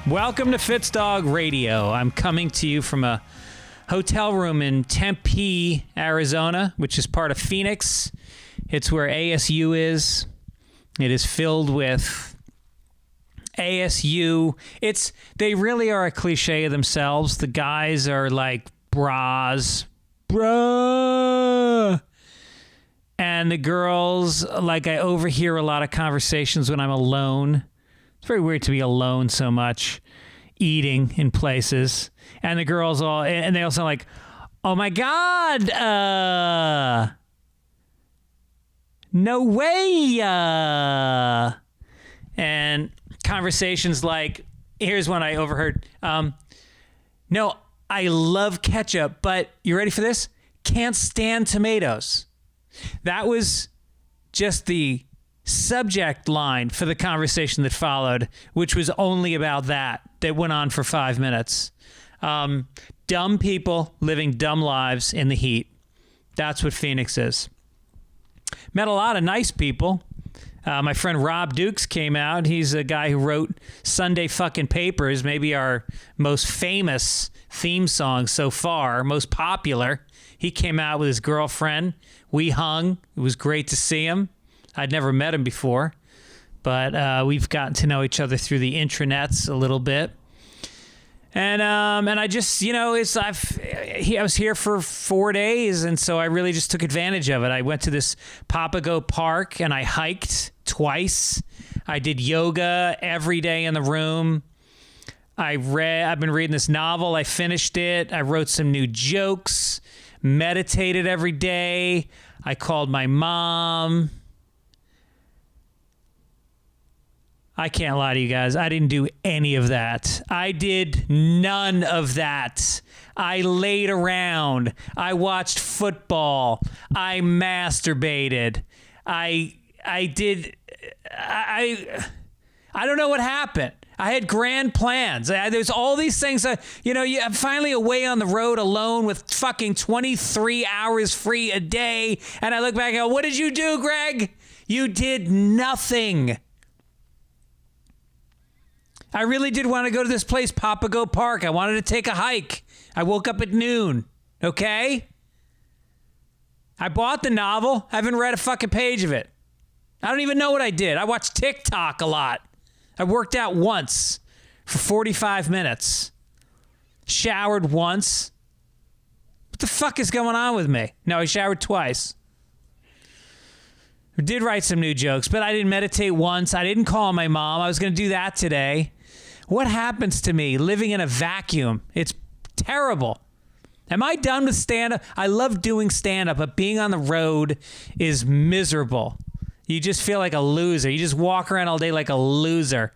Welcome to Fitzdog Radio. I'm coming to you from a hotel room in Tempe, Arizona, which is part of Phoenix. It's where ASU is. It is filled with ASU. They really are a cliche of themselves. The guys are like bras. Bruh. And the girls, like, I overhear a lot of conversations when I'm alone. It's very weird to be alone so much, eating in places. And the girls and they all sound like, oh my God, no way. And conversations like, here's one I overheard. No, I love ketchup, but you ready for this? Can't stand tomatoes. That was just the subject line for the conversation that followed, which was only about that went on for 5 minutes. Dumb people living dumb lives in the heat. That's what Phoenix is. Met a lot of nice people. My friend Rob Dukes came out. He's a guy who wrote Sunday Fucking Papers, maybe our most famous theme song so far, most popular. He came out with his girlfriend. We hung. It was great to see him. I'd never met him before, but we've gotten to know each other through the intranets a little bit. And I just, I was here for 4 days, and so I really just took advantage of it. I went to this Papago Park, and I hiked twice. I did yoga every day in the room. I've been reading this novel. I finished it. I wrote some new jokes, meditated every day. I called my mom. I can't lie to you guys. I didn't do any of that. I did none of that. I laid around. I watched football. I masturbated. I don't know what happened. I had grand plans. There's all these things. I'm finally away on the road alone with fucking 23 hours free a day. And I look back and go, what did you do, Greg? You did nothing. I really did want to go to this place, Papago Park. I wanted to take a hike. I woke up at noon, okay? I bought the novel. I haven't read a fucking page of it. I don't even know what I did. I watched TikTok a lot. I worked out once for 45 minutes. Showered once. What the fuck is going on with me? No, I showered twice. I did write some new jokes, but I didn't meditate once. I didn't call my mom. I was going to do that today. What happens to me living in a vacuum? It's terrible. Am I done with stand-up? I love doing stand-up, but being on the road is miserable. You just feel like a loser. You just walk around all day like a loser.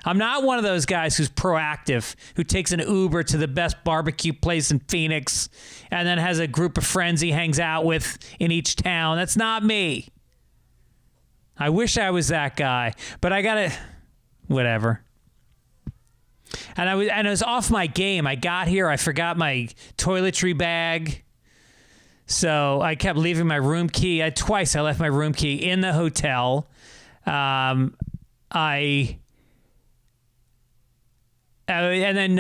I'm not one of those guys who's proactive, who takes an Uber to the best barbecue place in Phoenix and then has a group of friends he hangs out with in each town. That's not me. I wish I was that guy, but I gotta, whatever. And I was off my game. I got here, I forgot my toiletry bag. So I kept leaving my room key. Twice I left my room key in the hotel. And then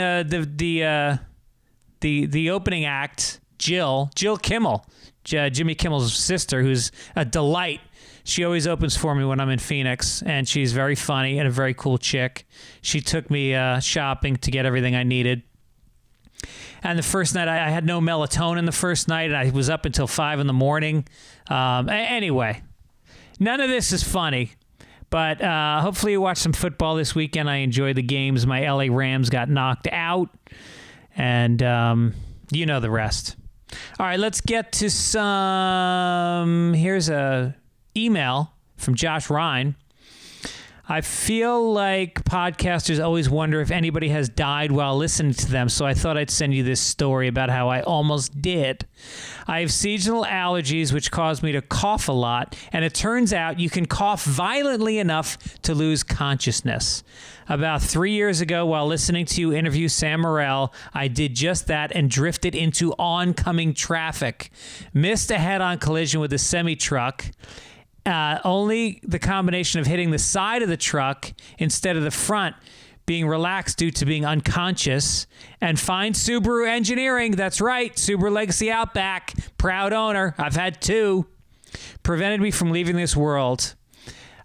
the opening act, Jill Kimmel, Jimmy Kimmel's sister, who's a delight. She always opens for me when I'm in Phoenix, and she's very funny and a very cool chick. She took me shopping to get everything I needed. And the first night, I had no melatonin the first night, and I was up until 5 in the morning. Anyway, none of this is funny, but hopefully you watch some football this weekend. I enjoyed the games. My LA Rams got knocked out, and you know the rest. All right, let's get to some... Here's a email from Josh Ryan. I feel like podcasters always wonder if anybody has died while listening to them, so I thought I'd send you this story about how I almost did. I have seasonal allergies, which cause me to cough a lot, and it turns out you can cough violently enough to lose consciousness. About 3 years ago, while listening to you interview Sam Morril, I did just that and drifted into oncoming traffic. Missed a head-on collision with a semi-truck. Only the combination of hitting the side of the truck instead of the front being relaxed due to being unconscious, and find Subaru Engineering. That's right, Subaru Legacy Outback, proud owner. I've had 2. Prevented me from leaving this world.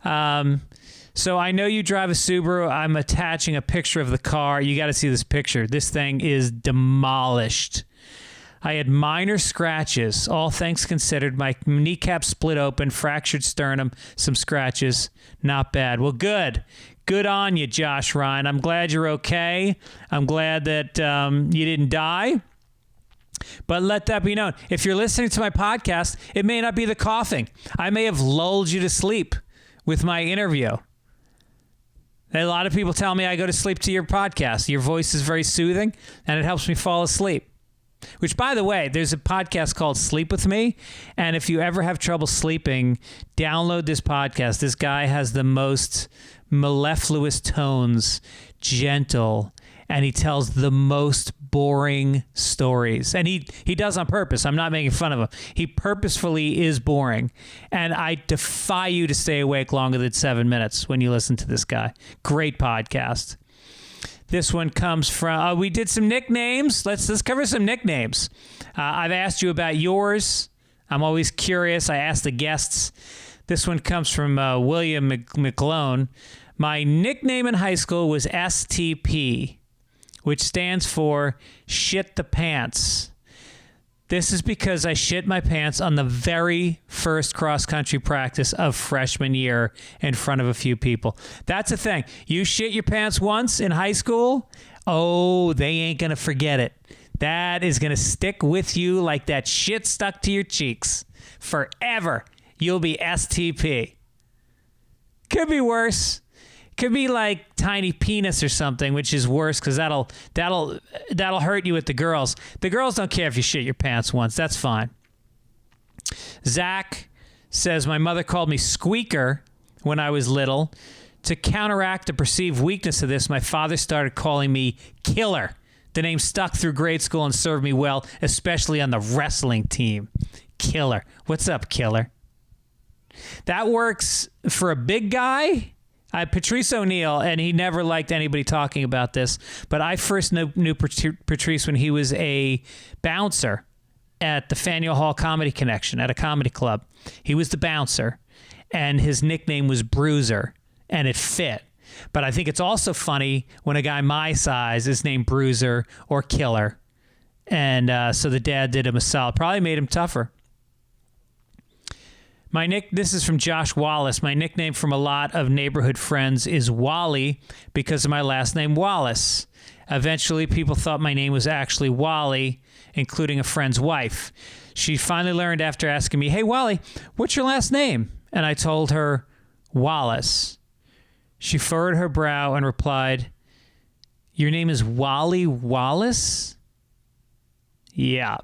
So I know you drive a Subaru. I'm attaching a picture of the car. You got to see this picture. This thing is demolished. I had minor scratches, all things considered. My kneecap split open, fractured sternum, some scratches. Not bad. Well, good. Good on you, Josh Ryan. I'm glad you're okay. I'm glad that you didn't die. But let that be known. If you're listening to my podcast, it may not be the coughing. I may have lulled you to sleep with my interview. A lot of people tell me I go to sleep to your podcast. Your voice is very soothing, and it helps me fall asleep. Which, by the way, there's a podcast called Sleep With Me, and if you ever have trouble sleeping, download this podcast. This guy has the most mellifluous tones, gentle, and he tells the most boring stories. And he does on purpose. I'm not making fun of him. He purposefully is boring, and I defy you to stay awake longer than 7 minutes when you listen to this guy. Great podcast. This one comes from, we did some nicknames. Let's cover some nicknames. I've asked you about yours. I'm always curious. I ask the guests. This one comes from William McClone. My nickname in high school was STP, which stands for Shit the Pants. This is because I shit my pants on the very first cross-country practice of freshman year in front of a few people. That's the thing. You shit your pants once in high school, oh, they ain't going to forget it. That is going to stick with you like that shit stuck to your cheeks. Forever, you'll be STP. Could be worse. Could be like tiny penis or something, which is worse because that'll hurt you with the girls. The girls don't care if you shit your pants once. That's fine. Zach says, my mother called me Squeaker when I was little. To counteract the perceived weakness of this, my father started calling me Killer. The name stuck through grade school and served me well, especially on the wrestling team. Killer. What's up, Killer? That works for a big guy. Patrice O'Neill, and he never liked anybody talking about this, but I first knew Patrice when he was a bouncer at the Faneuil Hall Comedy Connection at a comedy club. He was the bouncer, and his nickname was Bruiser, and it fit. But I think it's also funny when a guy my size is named Bruiser or Killer, and so the dad did him a solid. Probably made him tougher. This is from Josh Wallace. My nickname from a lot of neighborhood friends is Wally because of my last name Wallace. Eventually, people thought my name was actually Wally, including a friend's wife. She finally learned after asking me, hey, Wally, what's your last name? And I told her, Wallace. She furrowed her brow and replied, your name is Wally Wallace? Yeah.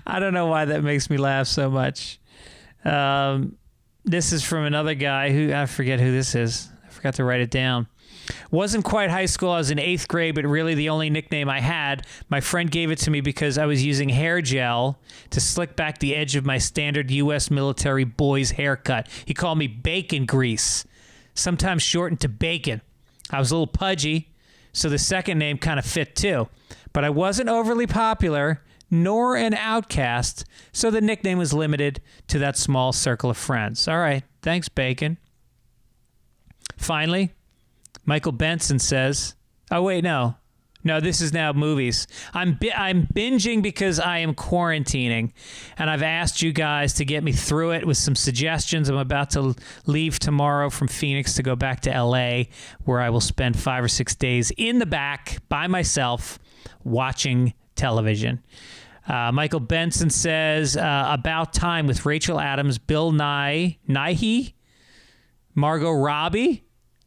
I don't know why that makes me laugh so much. This is from another guy who, I forget who this is. I forgot to write it down. Wasn't quite high school. I was in 8th grade, but really the only nickname I had. My friend gave it to me because I was using hair gel to slick back the edge of my standard U.S. military boy's haircut. He called me Bacon Grease, sometimes shortened to Bacon. I was a little pudgy, so the second name kind of fit too. But I wasn't overly popular, nor an outcast, so the nickname was limited to that small circle of friends. All right, thanks, Bacon. Finally, Michael Benson says, oh, wait, no, this is now movies. I'm binging because I am quarantining, and I've asked you guys to get me through it with some suggestions. I'm about to leave tomorrow from Phoenix to go back to L.A., where I will spend 5 or 6 days in the back by myself watching television. Michael Benson says, About Time with Rachel Adams, Bill Nighy, Margot Robbie.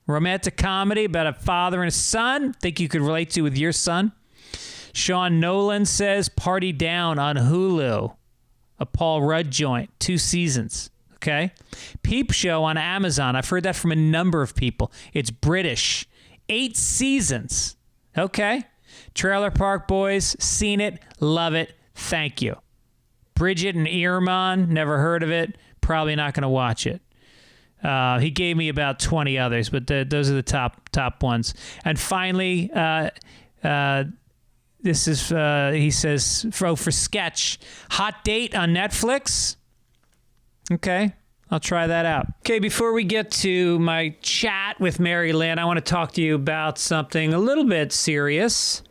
Romantic comedy about a father and a son. Think you could relate to with your son. Sean Nolan says Party Down on Hulu. A Paul Rudd joint. 2 seasons. Okay. Peep Show on Amazon. I've heard that from a number of people. It's British. 8 seasons. Okay. Trailer Park Boys. Seen it. Love it. Thank you. Bridget and Earmon. Never heard of it. Probably not going to watch it. He gave me about 20 others, but those are the top ones. And finally, this is, he says, for Sketch, Hot Date on Netflix. Okay, I'll try that out. Okay, before we get to my chat with Mary Lynn, I want to talk to you about something a little bit serious.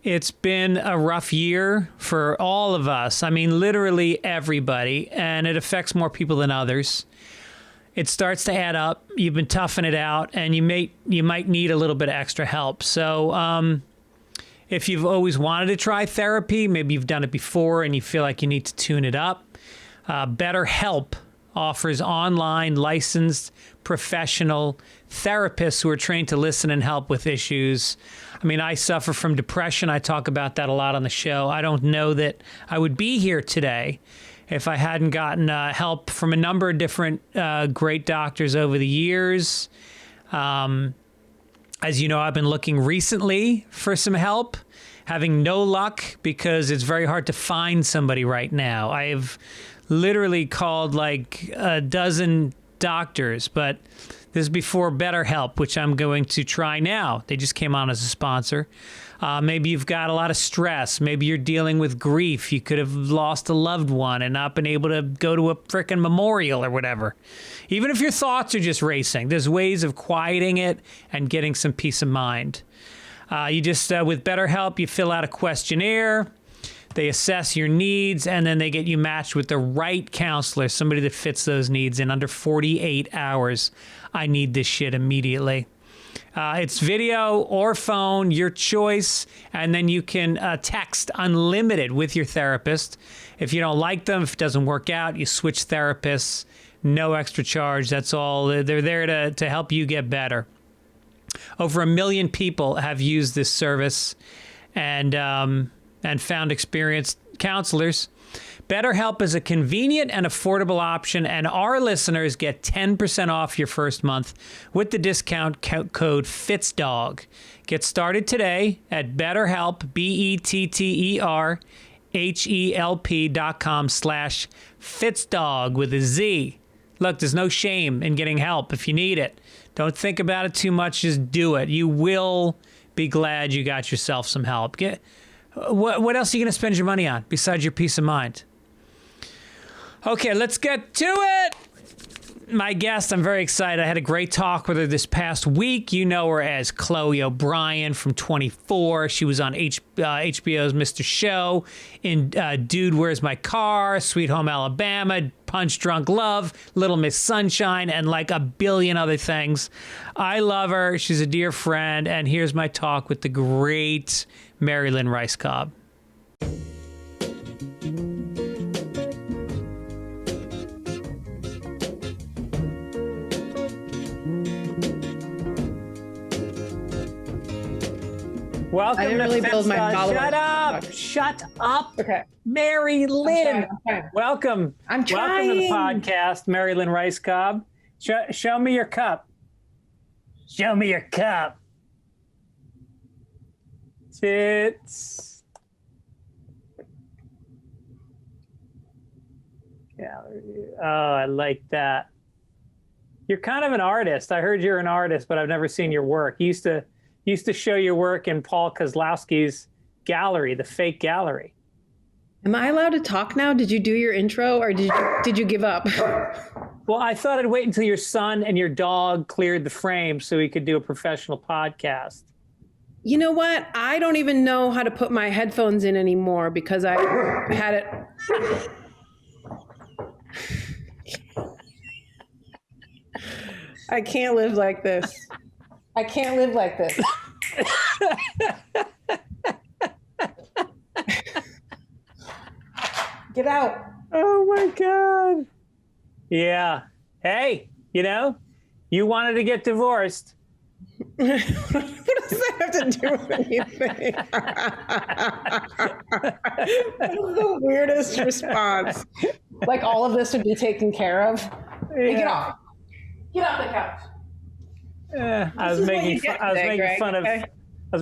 It's been a rough year for all of us. I mean, literally everybody, and it affects more people than others. It starts to add up. You've been toughing it out, and you might need a little bit of extra help. So if you've always wanted to try therapy, maybe you've done it before and you feel like you need to tune it up, BetterHelp offers online licensed professional therapists who are trained to listen and help with issues. I mean, I suffer from depression. I talk about that a lot on the show. I don't know that I would be here today if I hadn't gotten help from a number of different great doctors over the years. As you know, I've been looking recently for some help, having no luck because it's very hard to find somebody right now. I have literally called like a dozen doctors, but this is before BetterHelp, which I'm going to try now. They just came on as a sponsor. Maybe you've got a lot of stress. Maybe you're dealing with grief. You could have lost a loved one and not been able to go to a frickin' memorial or whatever. Even if your thoughts are just racing, there's ways of quieting it and getting some peace of mind. You just, with BetterHelp, you fill out a questionnaire. They assess your needs, and then they get you matched with the right counselor, somebody that fits those needs in under 48 hours. I need this shit immediately. It's video or phone, your choice, and then you can text unlimited with your therapist. If you don't like them, if it doesn't work out, you switch therapists, no extra charge. That's all. They're there to help you get better. Over 1 million people have used this service and found experienced counselors. BetterHelp is a convenient and affordable option, and our listeners get 10% off your first month with the discount code Fitzdog. Get started today at BetterHelp, BetterHelp.com/Fitzdog with a Z. Look, there's no shame in getting help if you need it. Don't think about it too much. Just do it. You will be glad you got yourself some help. What else are you going to spend your money on besides your peace of mind? Okay, let's get to it. My guest, I'm very excited. I had a great talk with her this past week. You know her as Chloe O'Brien from 24. She was on HBO's Mr. Show in Dude, Where's My Car?, Sweet Home Alabama, Punch Drunk Love, Little Miss Sunshine, and like a billion other things. I love her. She's a dear friend. And here's my talk with the great Lynn Rajskub. Welcome I didn't really build my followers. Shut up! Shut up! Okay. Mary Lynn, I'm trying. welcome. I'm trying. Welcome to the podcast, Lynn Rajskub. Show me your cup. Show me your cup. Tits. Gallery. Oh, I like that. You're kind of an artist. I heard you're an artist, but I've never seen your work. You used to show your work in Paul Kozlowski's gallery, the fake gallery. Am I allowed to talk now? Did you do your intro or did you give up? Well, I thought I'd wait until your son and your dog cleared the frame so we could do a professional podcast. You know what? I don't even know how to put my headphones in anymore because I had it. I can't live like this. I can't live like this. Get out. Oh my God. Yeah. Hey, you wanted to get divorced. What does that have to do with anything? That was the weirdest response. Like all of this would be taken care of. Yeah. Hey, get off. Get off the couch. I was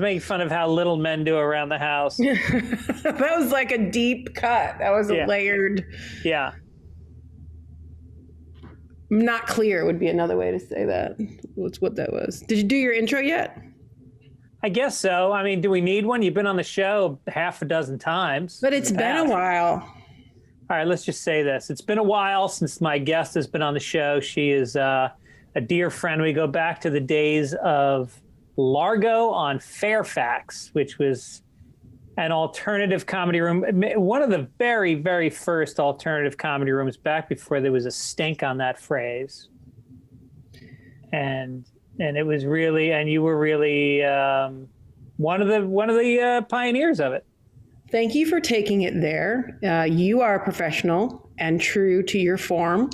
making fun of how little men do around the house. That was like a deep cut. That was a layered. Yeah. Not clear would be another way to say that. What's what that was. Did you do your intro yet? I guess so. I mean, do we need one? You've been on the show half a dozen times. But it's been a while. All right, let's just say this. It's been a while since my guest has been on the show. She is a dear friend. We go back to the days of Largo on Fairfax, which was an alternative comedy room. One of the very, very first alternative comedy rooms back before there was a stink on that phrase. And it was really, and you were really one of the pioneers of it. Thank you for taking it there. You are a professional and true to your form.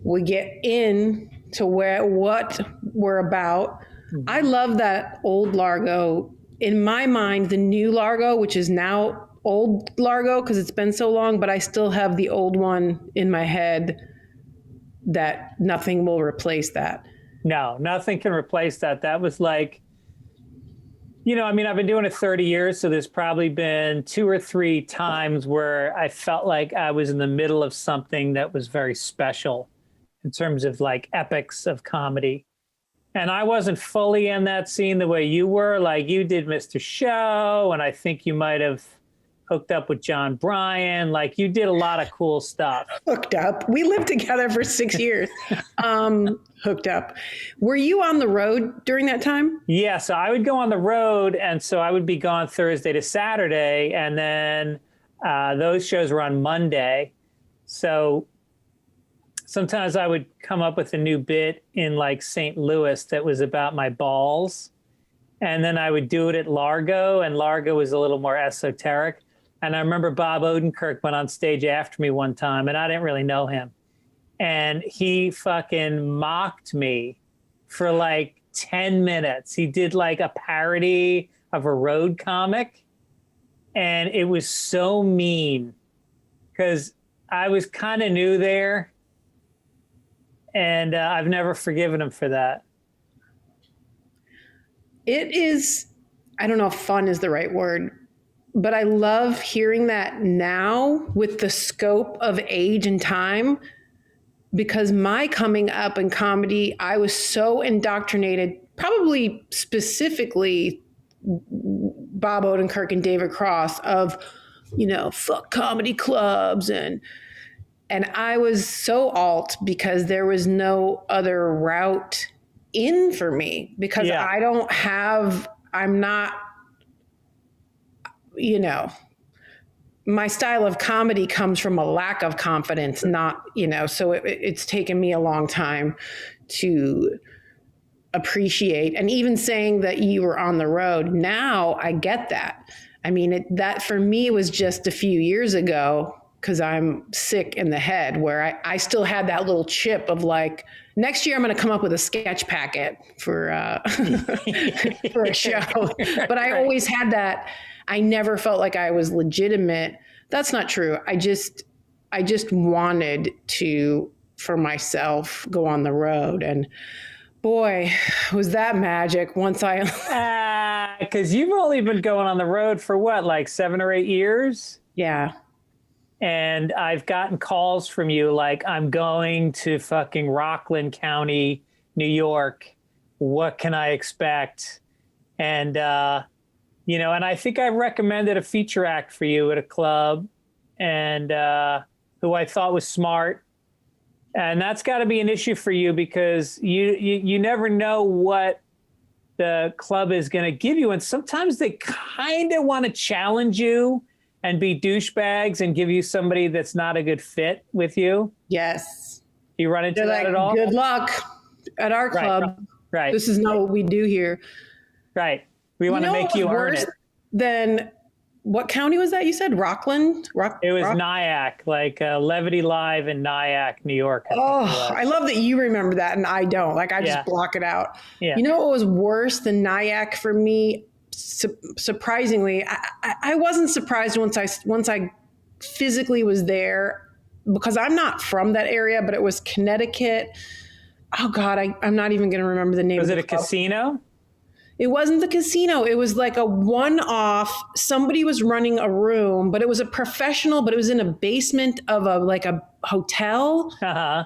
We get in to what we're about. I love that old Largo. In my mind, the new Largo, which is now old Largo because it's been so long, but I still have the old one in my head that nothing will replace that. No, nothing can replace that. That was like, I mean, I've been doing it 30 years, so there's probably been 2 or 3 times where I felt like I was in the middle of something that was very special in terms of like epics of comedy. And I wasn't fully in that scene the way you were. Like you did Mr. Show, and I think you might have hooked up with John Bryan. Like you did a lot of cool stuff. Hooked up. We lived together for 6 years. Hooked up. Were you on the road during that time? Yeah, so I would go on the road, and so I would be gone Thursday to Saturday, and then those shows were on Monday. So sometimes I would come up with a new bit in like St. Louis that was about my balls. And then I would do it at Largo, and Largo was a little more esoteric. And I remember Bob Odenkirk went on stage after me one time, and I didn't really know him. And he fucking mocked me for like 10 minutes. He did like a parody of a road comic. And it was so mean because I was kind of new there. And I've never forgiven him for that. It is, I don't know if fun is the right word, but I love hearing that now with the scope of age and time, because my coming up in comedy, I was so indoctrinated, probably specifically Bob Odenkirk and David Cross of, fuck comedy clubs and I was so alt because there was no other route in for me because I'm not, my style of comedy comes from a lack of confidence, not, so it's taken me a long time to appreciate. And even saying that you were on the road, now I get that. I mean, that for me was just a few years ago because I'm sick in the head where I still had that little chip of like, next year I'm going to come up with a sketch packet for for a show. But I always had that. I never felt like I was legitimate. That's not true. I just wanted to, for myself, go on the road. And boy, was that magic once I... Because you've only been going on the road for what, like 7 or 8 years? Yeah. And I've gotten calls from you like, I'm going to fucking Rockland County, New York. What can I expect? And, and I think I recommended a feature act for you at a club and who I thought was smart. And that's got to be an issue for you because you never know what the club is going to give you. And sometimes they kind of want to challenge you and be douchebags and give you somebody that's not a good fit with you. Yes. You run into that at all? Good luck at our club. Right. This is not what we do here. Right. We want to make you earn it. Then what county was that you said? Rockland? It was Nyack, like Levity Live in Nyack, New York. I love that you remember that and I don't. Like I just block it out. Yeah. You know what was worse than Nyack for me? Surprisingly, I wasn't surprised once I physically was there because I'm not from that area, but it was Connecticut. Oh God, I'm not even going to remember the name. Was it a casino? It wasn't the casino. It was like a one-off. Somebody was running a room, but it was a professional, but it was in a basement of a hotel. Uh-huh.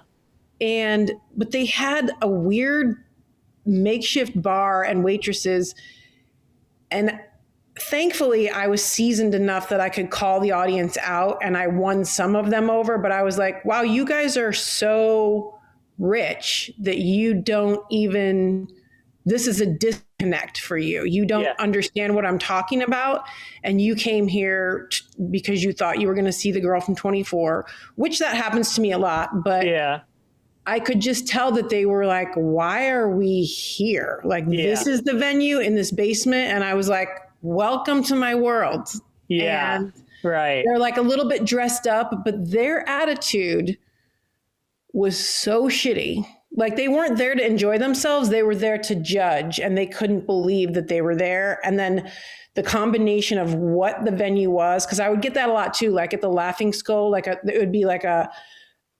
But they had a weird makeshift bar and waitresses. And thankfully I was seasoned enough that I could call the audience out, and I won some of them over. But I was like, wow, you guys are so rich that you don't even, this is a disconnect for you. You don't understand what I'm talking about. And you came here because you thought you were going to see the girl from 24, which that happens to me a lot. But I could just tell that they were like, why are we here? Like, this is the venue in this basement. And I was like, welcome to my world. Yeah. And right. they're like a little bit dressed up, but their attitude was so shitty. Like, they weren't there to enjoy themselves. They were there to judge, and they couldn't believe that they were there. And then the combination of what the venue was, because I would get that a lot too, like at the Laughing Skull, like it would be like a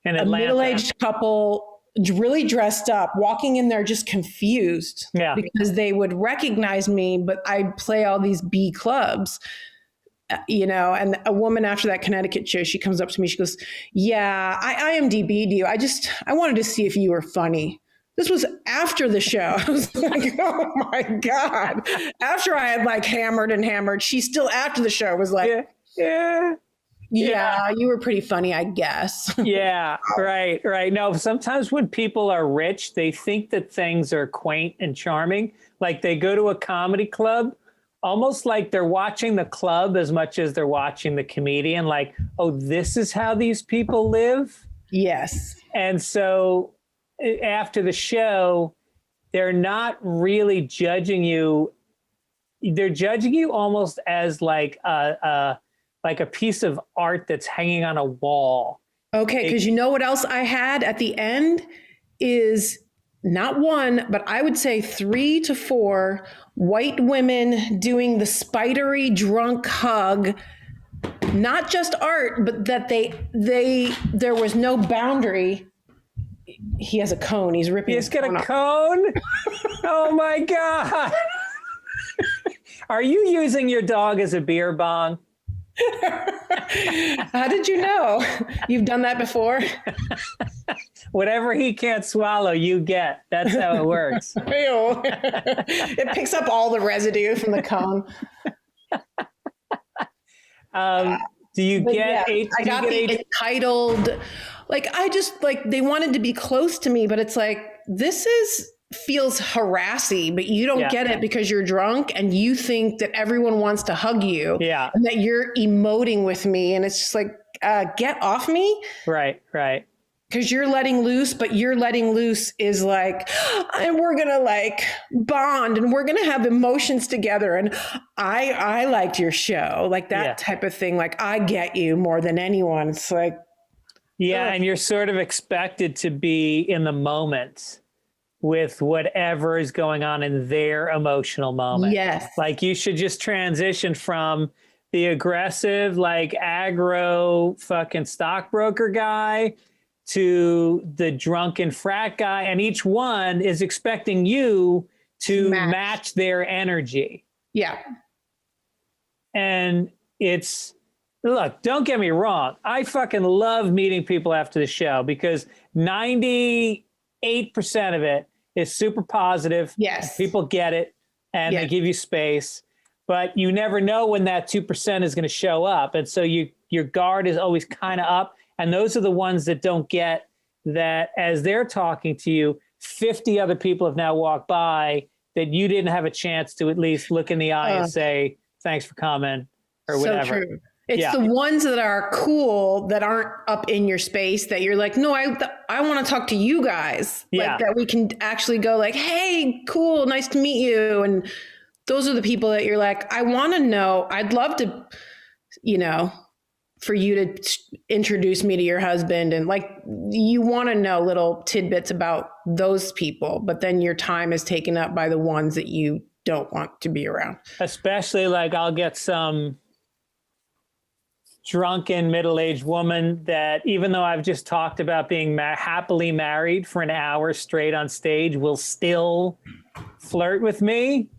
middle-aged couple really dressed up, walking in there just confused because they would recognize me, but I play all these B clubs. And a woman after that Connecticut show, she comes up to me, she goes, yeah, I IMDb'd you. I wanted to see if you were funny. This was after the show. I was like, oh my God. After I had like hammered, she still after the show was like, yeah, you were pretty funny, I guess. Yeah, right. No, sometimes when people are rich, they think that things are quaint and charming. Like they go to a comedy club, almost like they're watching the club as much as they're watching the comedian. Like, oh, this is how these people live? Yes. And so after the show, they're not really judging you. They're judging you almost as like a piece of art that's hanging on a wall. Okay, because you know what else I had at the end is not one, but I would say 3 to 4 white women doing the spidery drunk hug. Not just art, but that there was no boundary. He has a cone. He's ripping. He's got a cone. Oh my God! Are you using your dog as a beer bong? How did you know? You've done that before? Whatever he can't swallow, you get. That's how it works. Ew. It picks up all the residue from the cone. Do you get I got the entitled, like, I just, like, they wanted to be close to me, but it's like, feels harassy, but you don't get it because you're drunk and you think that everyone wants to hug you and that you're emoting with me. And it's just like, get off me. Right. Because you're letting loose, but you're letting loose is like, and we're going to like bond and we're going to have emotions together. And I liked your show, like that type of thing. Like, I get you more than anyone. It's like, and you're sort of expected to be in the moment with whatever is going on in their emotional moment. Yes. Like, you should just transition from the aggressive, like aggro fucking stockbroker guy to the drunken frat guy. And each one is expecting you to match their energy. Yeah. And look, don't get me wrong. I fucking love meeting people after the show because 98% of it is super positive. Yes. People get it and they give you space, but you never know when that 2% is going to show up. And so your guard is always kind of up. And those are the ones that don't get that as they're talking to you, 50 other people have now walked by that you didn't have a chance to at least look in the eye and say, thanks for coming or whatever. So true. It's the ones that are cool that aren't up in your space that you're like, no, I want to talk to you guys. Like that we can actually go like, hey, cool. Nice to meet you. And those are the people that you're like, I want to know. I'd love to, for you to introduce me to your husband. And like, you want to know little tidbits about those people, but then your time is taken up by the ones that you don't want to be around. Especially like I'll get some drunken middle-aged woman that, even though I've just talked about being happily married for an hour straight on stage, will still flirt with me.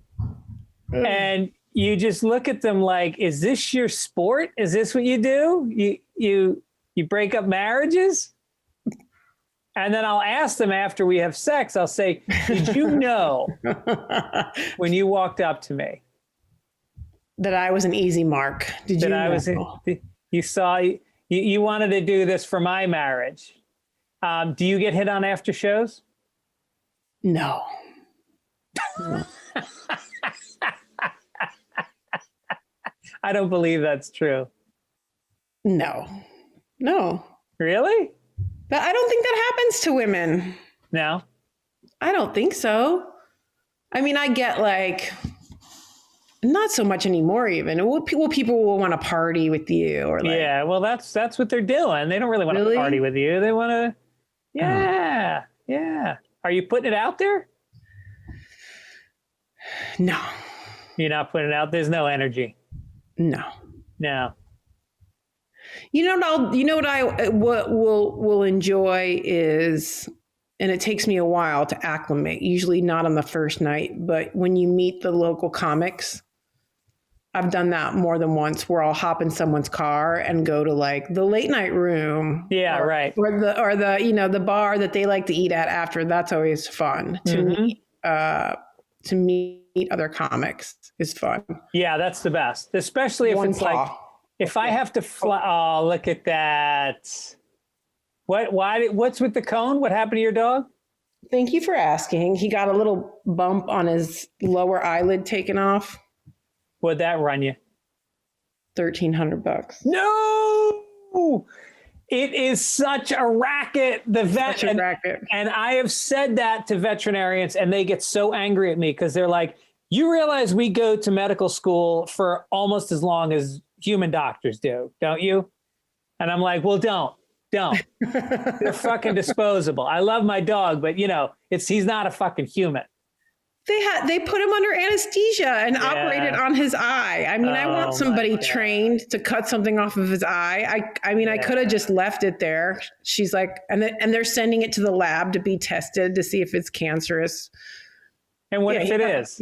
And you just look at them like, is this your sport? Is this what you do? You break up marriages? And then I'll ask them after we have sex, I'll say, did you know when you walked up to me that I was an easy mark? Did you know? You saw, you wanted to do this for my marriage. Do you get hit on after shows? No. I don't believe that's true. No. Really? But I don't think that happens to women. No? I don't think so. I mean, I get like, not so much anymore even. Well, people will want to party with you or like. Yeah, well, that's what they're doing. They don't really want to party with you. They want to, yeah. Are you putting it out there? No. You're not putting it out? There's no energy? No. You know what will enjoy is, and it takes me a while to acclimate, usually not on the first night, but when you meet the local comics, I've done that more than once where I'll hop in someone's car and go to like the late night room. Yeah, right. Or the bar that they like to eat at after. That's always fun to meet other comics is fun. Yeah, that's the best. Especially if it's like, if I have to fly, oh, look at that. What's with the cone? What happened to your dog? Thank you for asking. He got a little bump on his lower eyelid taken off. What'd that run you? $1,300. No! It is such a racket. Racket. And I have said that to veterinarians and they get so angry at me because they're like, you realize we go to medical school for almost as long as human doctors do, don't you? And I'm like, well, don't. They're fucking disposable. I love my dog, but he's not a fucking human. They put him under anesthesia and operated on his eye. I mean, I want somebody trained to cut something off of his eye. I could have just left it there. She's like, and they're sending it to the lab to be tested to see if it's cancerous. And what if it is?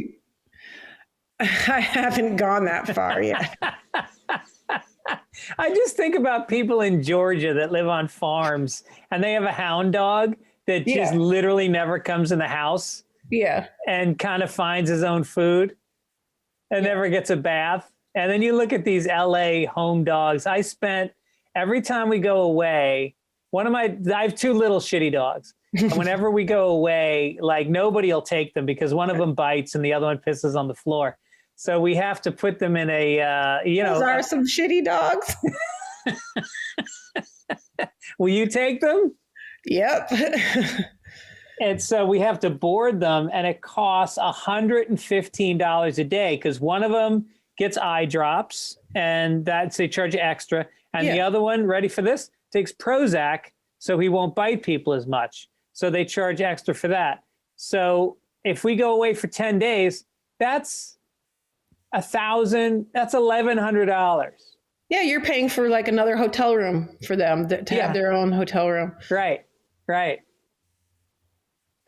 I haven't gone that far yet. I just think about people in Georgia that live on farms and they have a hound dog that just literally never comes in the house. Yeah. And kind of finds his own food and never gets a bath. And then you look at these LA home dogs. Every time we go away, I have two little shitty dogs. And whenever we go away, like nobody will take them because one of them bites and the other one pisses on the floor. So we have to put them in those are some shitty dogs. Will you take them? Yep. And so we have to board them and it costs $115 a day because one of them gets eye drops and they charge you extra. And the other one, ready for this, takes Prozac so he won't bite people as much. So they charge extra for that. So if we go away for 10 days, that's $1,100. Yeah, you're paying for like another hotel room for them to have their own hotel room. Right.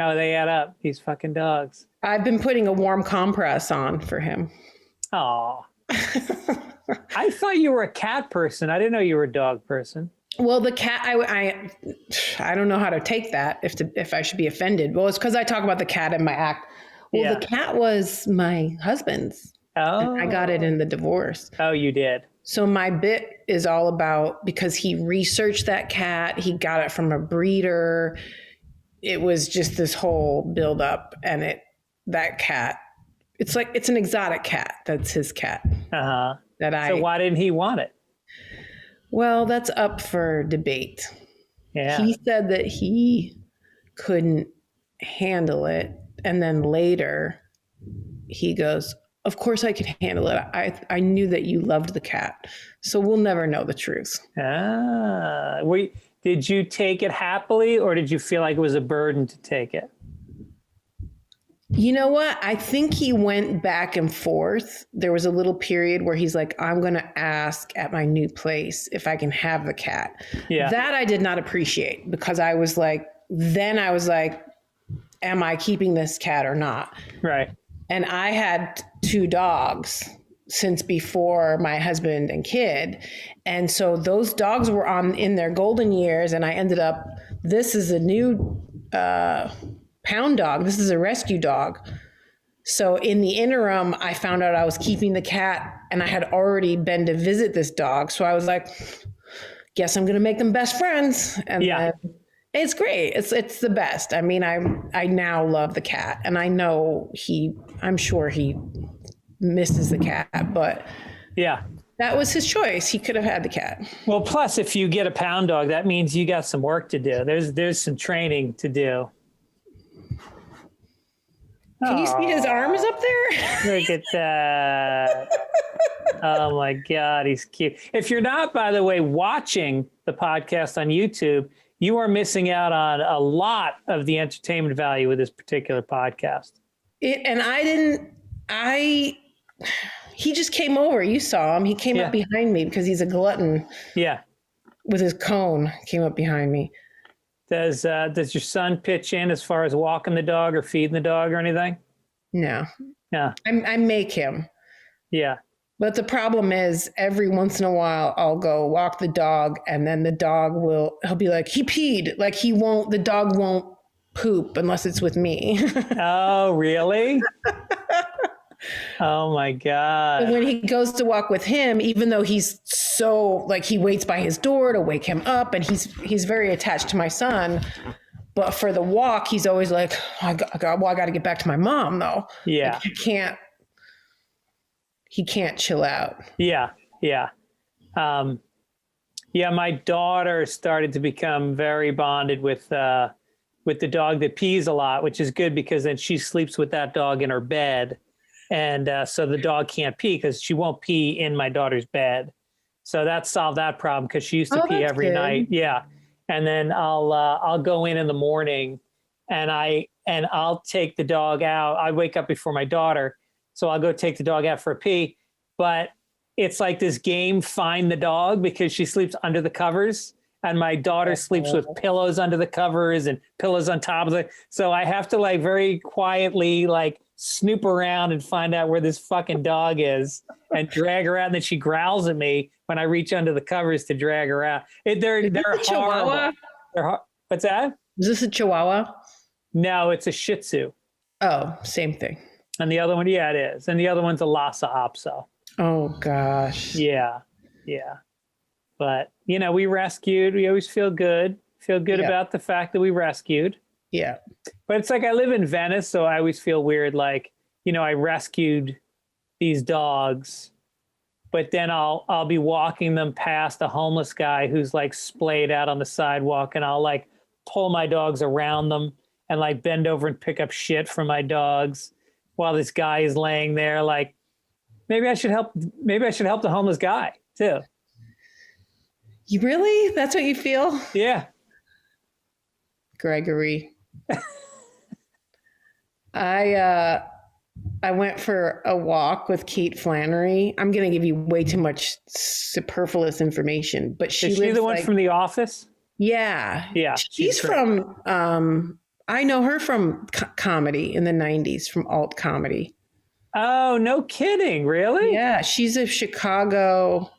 Oh, they add up, these fucking dogs. I've been putting a warm compress on for him. Oh. I thought you were a cat person. I didn't know you were a dog person. Well, the cat, I don't know how to take that if I should be offended. Well, it's because I talk about the cat in my act. Well, the cat was my husband's. Oh. I got it in the divorce. Oh, you did? So my bit is all about, because he researched that cat, he got it from a breeder. It was just this whole buildup, and that cat, it's an exotic cat. That's his cat. So why didn't he want it? Well, that's up for debate. Yeah. He said that he couldn't handle it. And then later he goes, of course I could handle it. I knew that you loved the cat. So we'll never know the truth. Did you take it happily or did you feel like it was a burden to take it? You know what? I think he went back and forth. There was a little period where he's like, I'm going to ask at my new place if I can have the cat. Yeah. That I did not appreciate because I was like, am I keeping this cat or not? Right. And I had 2 dogs since before my husband and kid. And so those dogs were in their golden years, and I ended up this is a new pound dog. This is a rescue dog. So in the interim, I found out I was keeping the cat, and I had already been to visit this dog. So I was like, guess I'm going to make them best friends. And then it's great. It's the best. I mean, I now love the cat, and I know I'm sure he misses the cat, but that was his choice. He could have had the cat. Well, plus if you get a pound dog, that means you got some work to do. There's some training to do. Can you see his arms up there? Look at that. Oh my God, he's cute. If you're not, by the way, watching the podcast on YouTube, you are missing out on a lot of the entertainment value with this particular podcast. He just came over. You saw him. He came up behind me because he's a glutton. Yeah. With his cone, came up behind me. Does your son pitch in as far as walking the dog or feeding the dog or anything? No. Yeah. I make him. Yeah. But the problem is every once in a while I'll go walk the dog, and then he'll be like, he peed. Like the dog won't poop unless it's with me. Oh, really? Oh my God. And when he goes to walk with him, even though he's so he waits by his door to wake him up, and he's very attached to my son. But for the walk, he's always like, I got to get back to my mom though. Yeah. He can't chill out. Yeah. Yeah. My daughter started to become very bonded with the dog that pees a lot, which is good because then she sleeps with that dog in her bed. And so the dog can't pee because she won't pee in my daughter's bed. So that solved that problem because she used to pee every night. Yeah. And then I'll go in the morning and I'll take the dog out. I wake up before my daughter. So I'll go take the dog out for a pee. But it's like this game, find the dog, because she sleeps under the covers. And my daughter sleeps with pillows under the covers and pillows on top of it. So I have to very quietly snoop around and find out where this fucking dog is and drag her out. And then she growls at me when I reach under the covers to drag her out. They're horrible. What's that? Is this a Chihuahua? No, it's a Shih Tzu. Oh, same thing. And the other one, it is. And the other one's a Lhasa Apso. Oh gosh. Yeah. Yeah. But, we rescued. We always feel good about the fact that we rescued. Yeah. But it's I live in Venice, so I always feel weird. I rescued these dogs, but then I'll be walking them past a homeless guy who's splayed out on the sidewalk, and I'll pull my dogs around them and bend over and pick up shit from my dogs while this guy is laying there. Maybe I should help the homeless guy too. You really? That's what you feel? Yeah. Gregory. I went for a walk with Kate Flannery. I'm going to give you way too much superfluous information, but Is she the one from The Office? Yeah. Yeah. She's from, I know her from comedy in the 90s, from alt comedy. Oh, no kidding. Really? Yeah. She's of Chicago.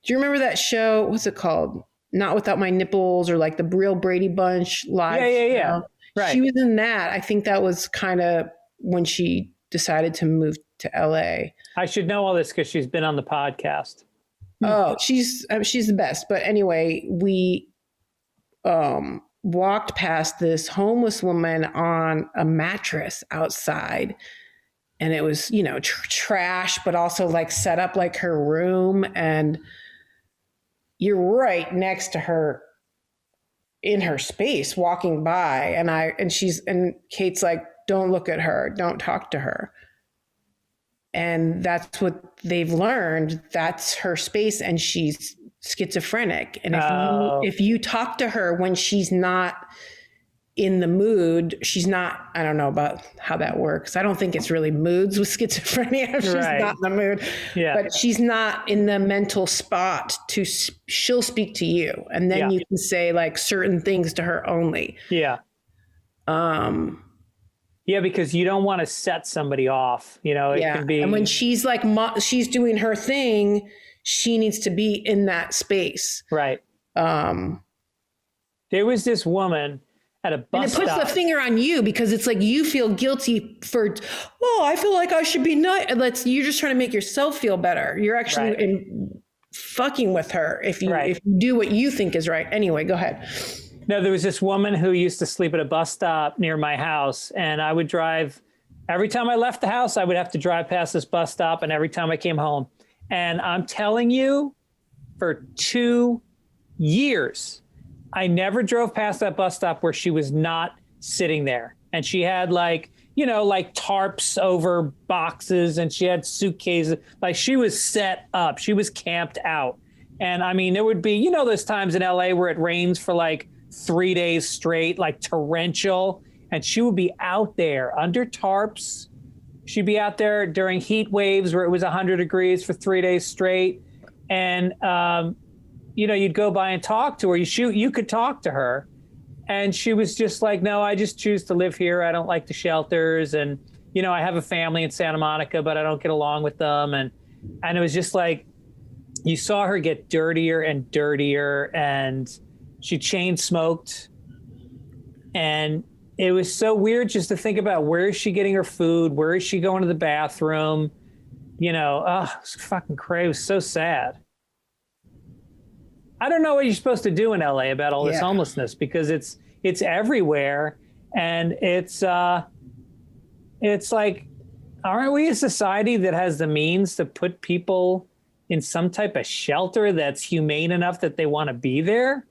Do you remember that show? What's it called? Not Without My Nipples, or the Real Brady Bunch live. Yeah. Right. She was in that. I think that was kind of when she decided to move to LA. I should know all this because she's been on the podcast. Oh, she's the best. But anyway, we walked past this homeless woman on a mattress outside, and it was trash, but also set up her room, and you're right next to her in her space walking by. And Kate's like, don't look at her. Don't talk to her. And that's what they've learned. That's her space. And she's schizophrenic. And if you talk to her when she's not in the mood, she's not, I don't know about how that works. I don't think it's really moods with schizophrenia. If she's not in the mood, but she's not in the mental spot she'll speak to you. And then you can say certain things to her only. Yeah. Because you don't want to set somebody off, it can be. And when she's she's doing her thing, she needs to be in that space. Right. There was this woman at a bus And it puts stop. the finger on you because it's like you feel guilty for, oh, I feel like I should be nice. You're just trying to make yourself feel better. You're actually fucking with her if you do what you think is right. Anyway, go ahead. No, there was this woman who used to sleep at a bus stop near my house, and I would drive. Every time I left the house, I would have to drive past this bus stop, and every time I came home. And I'm telling you, for 2 years, I never drove past that bus stop where she was not sitting there. And she had like tarps over boxes, and she had suitcases. Like, she was set up. She was camped out. And I mean, there would be, those times in LA where it rains for like 3 days straight, like torrential. And she would be out there under tarps. She'd be out there during heat waves where it was 100 degrees for 3 days straight. And, you'd go by and talk to her. You could talk to her. And she was just like, no, I just choose to live here. I don't like the shelters. And, I have a family in Santa Monica, but I don't get along with them. And it was just like, you saw her get dirtier and dirtier, and she chain smoked. And it was so weird just to think about, where is she getting her food? Where is she going to the bathroom? It was fucking crazy. It was so sad. I don't know what you're supposed to do in LA about all this homelessness, because it's everywhere. And it's like, aren't we a society that has the means to put people in some type of shelter that's humane enough that they want to be there?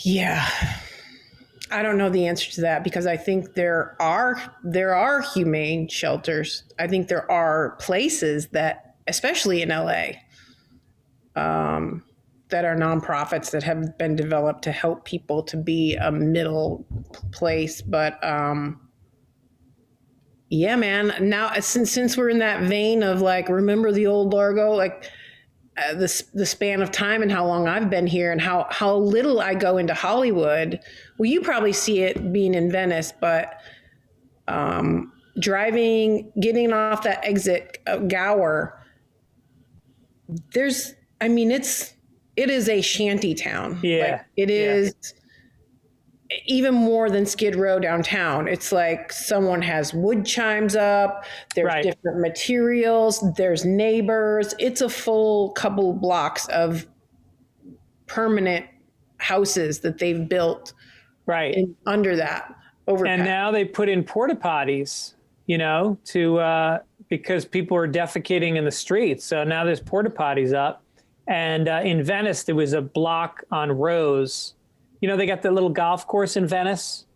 Yeah. I don't know the answer to that, because I think there are humane shelters. I think there are places that, especially in LA, that are nonprofits that have been developed to help people to be a middle place. But yeah, man, now since we're in that vein of like, remember the old Largo, like the span of time and how long I've been here and how little I go into Hollywood. Well, you probably see it being in Venice, but driving, getting off that exit Gower, it is a shanty town. Yeah. Like, it is even more than Skid Row downtown. It's like someone has wood chimes up. There's different materials. There's neighbors. It's a full couple blocks of permanent houses that they've built under that overpass. And now they put in porta potties, because people are defecating in the streets. So now there's porta potties up. And in Venice, there was a block on Rose. They got the little golf course in Venice.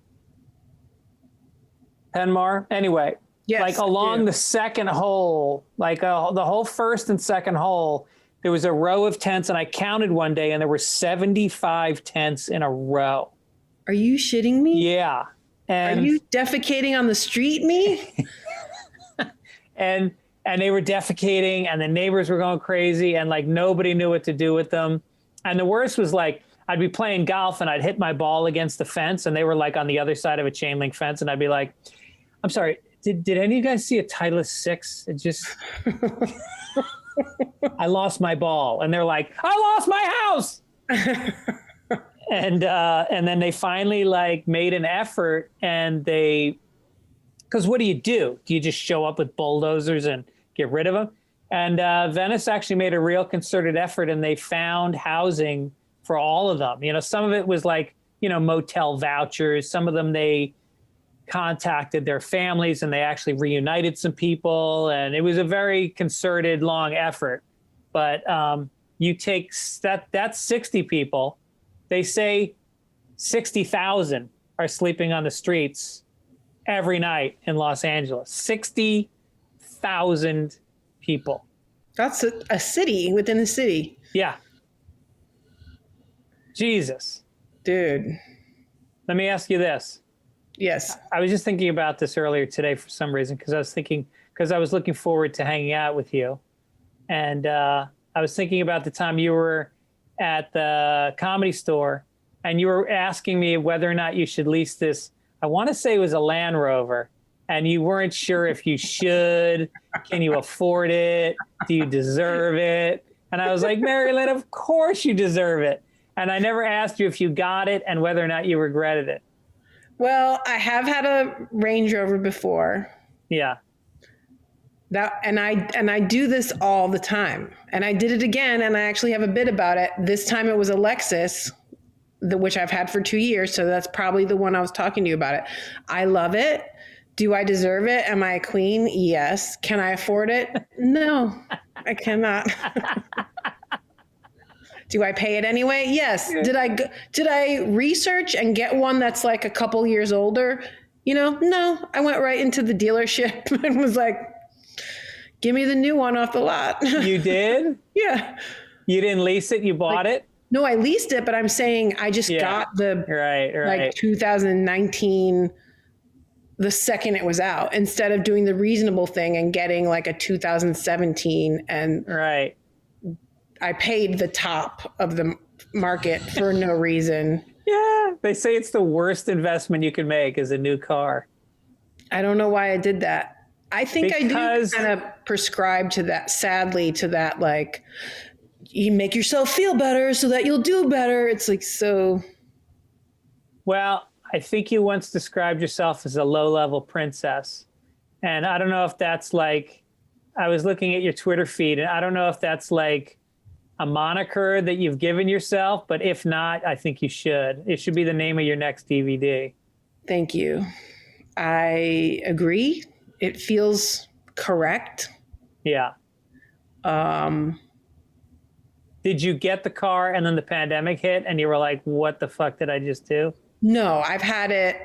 Penmar. Anyway, like along the second hole, like the whole first and second hole, there was a row of tents. And I counted one day, and there were 75 tents in a row. Are you shitting me? Yeah. And are you defecating on the street, me? and they were defecating, and the neighbors were going crazy, and like nobody knew what to do with them. And the worst was like, I'd be playing golf and I'd hit my ball against the fence, and they were like on the other side of a chain link fence. And I'd be like, I'm sorry, did any of you guys see a Titleist 6? It just, I lost my ball. And they're like, I lost my house. And then they finally like made an effort, and because what do? Do you just show up with bulldozers and get rid of them? And Venice actually made a real concerted effort, and they found housing for all of them. Some of it was like, motel vouchers. Some of them, they contacted their families, and they actually reunited some people. And it was a very concerted, long effort. But you take that's 60 people. They say 60,000 are sleeping on the streets every night in Los Angeles. 60,000 people. That's a city within a city. Yeah. Jesus. Dude. Let me ask you this. Yes. I was just thinking about this earlier today for some reason, because I was looking forward to hanging out with you. And I was thinking about the time you were at the Comedy Store, and you were asking me whether or not you should lease this. I want to say it was a Land Rover, and you weren't sure if you should. Can you afford it? Do you deserve it? And I was like, Mary Lynn, of course you deserve it. And I never asked you if you got it and whether or not you regretted it. Well, I have had a Range Rover before. Yeah. And I do this all the time. And I did it again, and I actually have a bit about it. This time it was a Lexus, which I've had for 2 years. So that's probably the one I was talking to you about it. I love it. Do I deserve it? Am I a queen? Yes. Can I afford it? No, I cannot. Do I pay it anyway? Yes. Did I research and get one that's like a couple years older? No. I went right into the dealership and was like, give me the new one off the lot. You did? Yeah. You didn't lease it? You bought it? No, I leased it, but I'm saying I just got the right. 2019 the second it was out, instead of doing the reasonable thing and getting like a 2017. And right. I paid the top of the market for no reason. Yeah, they say it's the worst investment you can make is a new car. I don't know why I did that. I think I do kind of prescribe to that, sadly, to that, like, you make yourself feel better so that you'll do better. It's like, so. Well, I think you once described yourself as a low-level princess. And I don't know if that's like, I was looking at your Twitter feed, and I don't know if that's like a moniker that you've given yourself, but if not, I think you should. It should be the name of your next DVD. Thank you. I agree. It feels correct. Yeah. Did you get the car and then the pandemic hit and you were like, what the fuck did I just do? No, I've had it.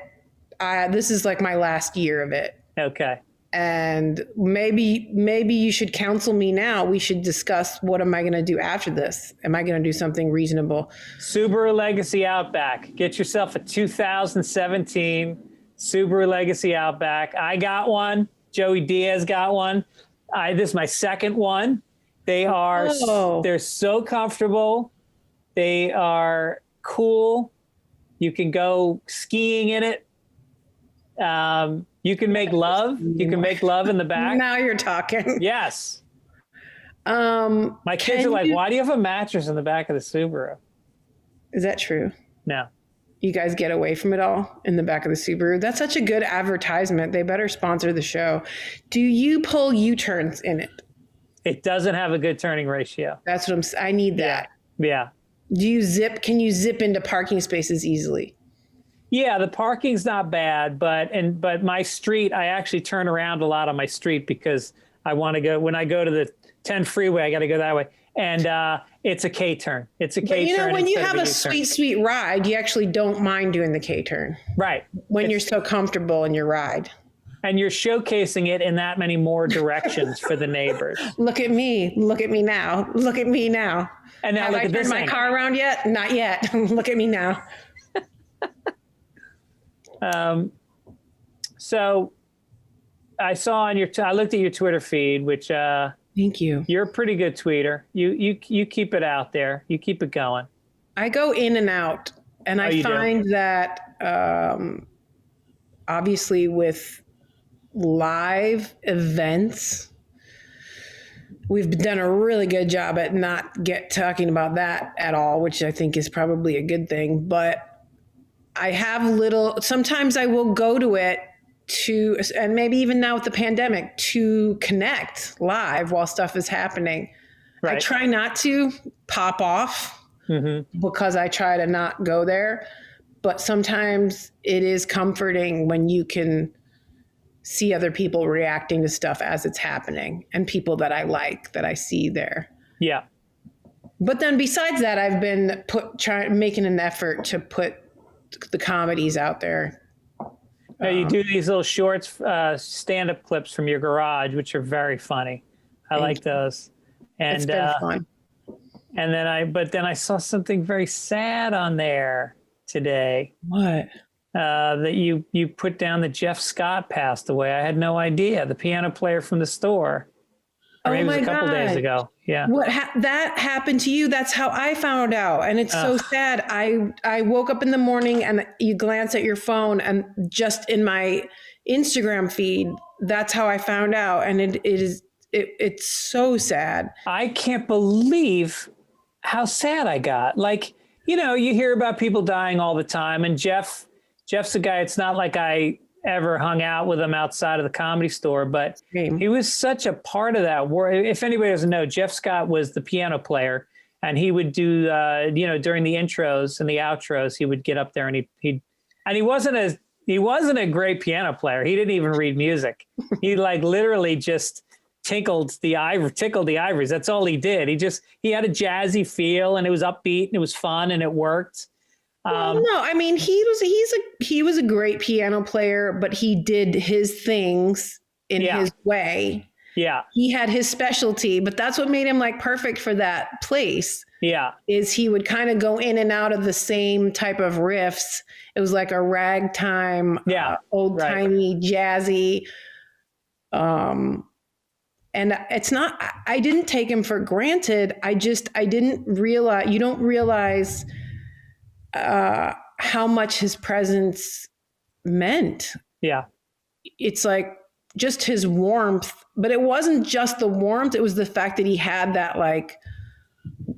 This is like my last year of it. Okay. And maybe you should counsel me now. We should discuss, what am I going to do after this? Am I going to do something reasonable? Subaru Legacy Outback. Get yourself a 2017 Subaru Legacy Outback. I got one. Joey Diaz got one. This is my second one. They are, they're so comfortable. They are cool. You can go skiing in it. You can make love. You can make love in the back. Now you're talking. Yes. My kids are like, why do you have a mattress in the back of the Subaru? Is that true? No. You guys get away from it all in the back of the Subaru? That's such a good advertisement. They better sponsor the show. Do you pull U-turns in it? It doesn't have a good turning ratio. That's what I need that. Yeah. Do you can you zip into parking spaces easily? Yeah, the parking's not bad, but my street, I actually turn around a lot on my street because I want to go, when I go to the 10 freeway, I got to go that way. And it's a K-turn. It's a K-turn. But when you have a sweet ride, you actually don't mind doing the K-turn. Right. When you're so comfortable in your ride. And you're showcasing it in that many more directions for the neighbors. Look at me. Look at me now. Look at me now. And now have look I at this turned my car around yet? Not yet. Look at me now. So I saw on I looked at your Twitter feed, which thank you. You're a pretty good tweeter. You keep it out there. You keep it going. I go in and out, and I find that obviously with live events, we've done a really good job at not talking about that at all, which I think is probably a good thing. But I have sometimes I will go to it and maybe even now with the pandemic, to connect live while stuff is happening. Right. I try not to pop off because I try to not go there. But sometimes it is comforting when you can see other people reacting to stuff as it's happening, and people that I like, that I see there. Yeah. But then besides that, I've been making an effort to put the comedies out there. You do these little shorts, stand-up clips from your garage, which are very funny. I like those. And it's been fun. And then I saw something very sad on there today. What? That you put down that Jeff Scott passed away. I had no idea. The piano player from the store. Or maybe it was a couple days ago. Yeah. That happened to you? That's how I found out. And it's so sad. I woke up in the morning and you glance at your phone, and just in my Instagram feed, that's how I found out. And it is it's so sad. I can't believe how sad I got. Like, you know, you hear about people dying all the time, and Jeff's a guy. It's not like I ever hung out with him outside of the Comedy Store, but he was such a part of that world. If anybody doesn't know, Jeff Scott was the piano player, and he would do, you know, during the intros and the outros, he would get up there and he wasn't a great piano player. He didn't even read music. He like literally just tickled the ivories. That's all he did. He had a jazzy feel, and it was upbeat and it was fun and it worked. No, I mean, he was a great piano player, but he did his things in his way. Yeah. He had his specialty, but that's what made him like perfect for that place. Yeah. Is he would kind of go in and out of the same type of riffs. It was like a ragtime, old-timey, jazzy. And it's not, I didn't take him for granted. I didn't realize, you don't realize how much his presence meant. Yeah. It's like just his warmth, but it wasn't just the warmth. It was the fact that he had that like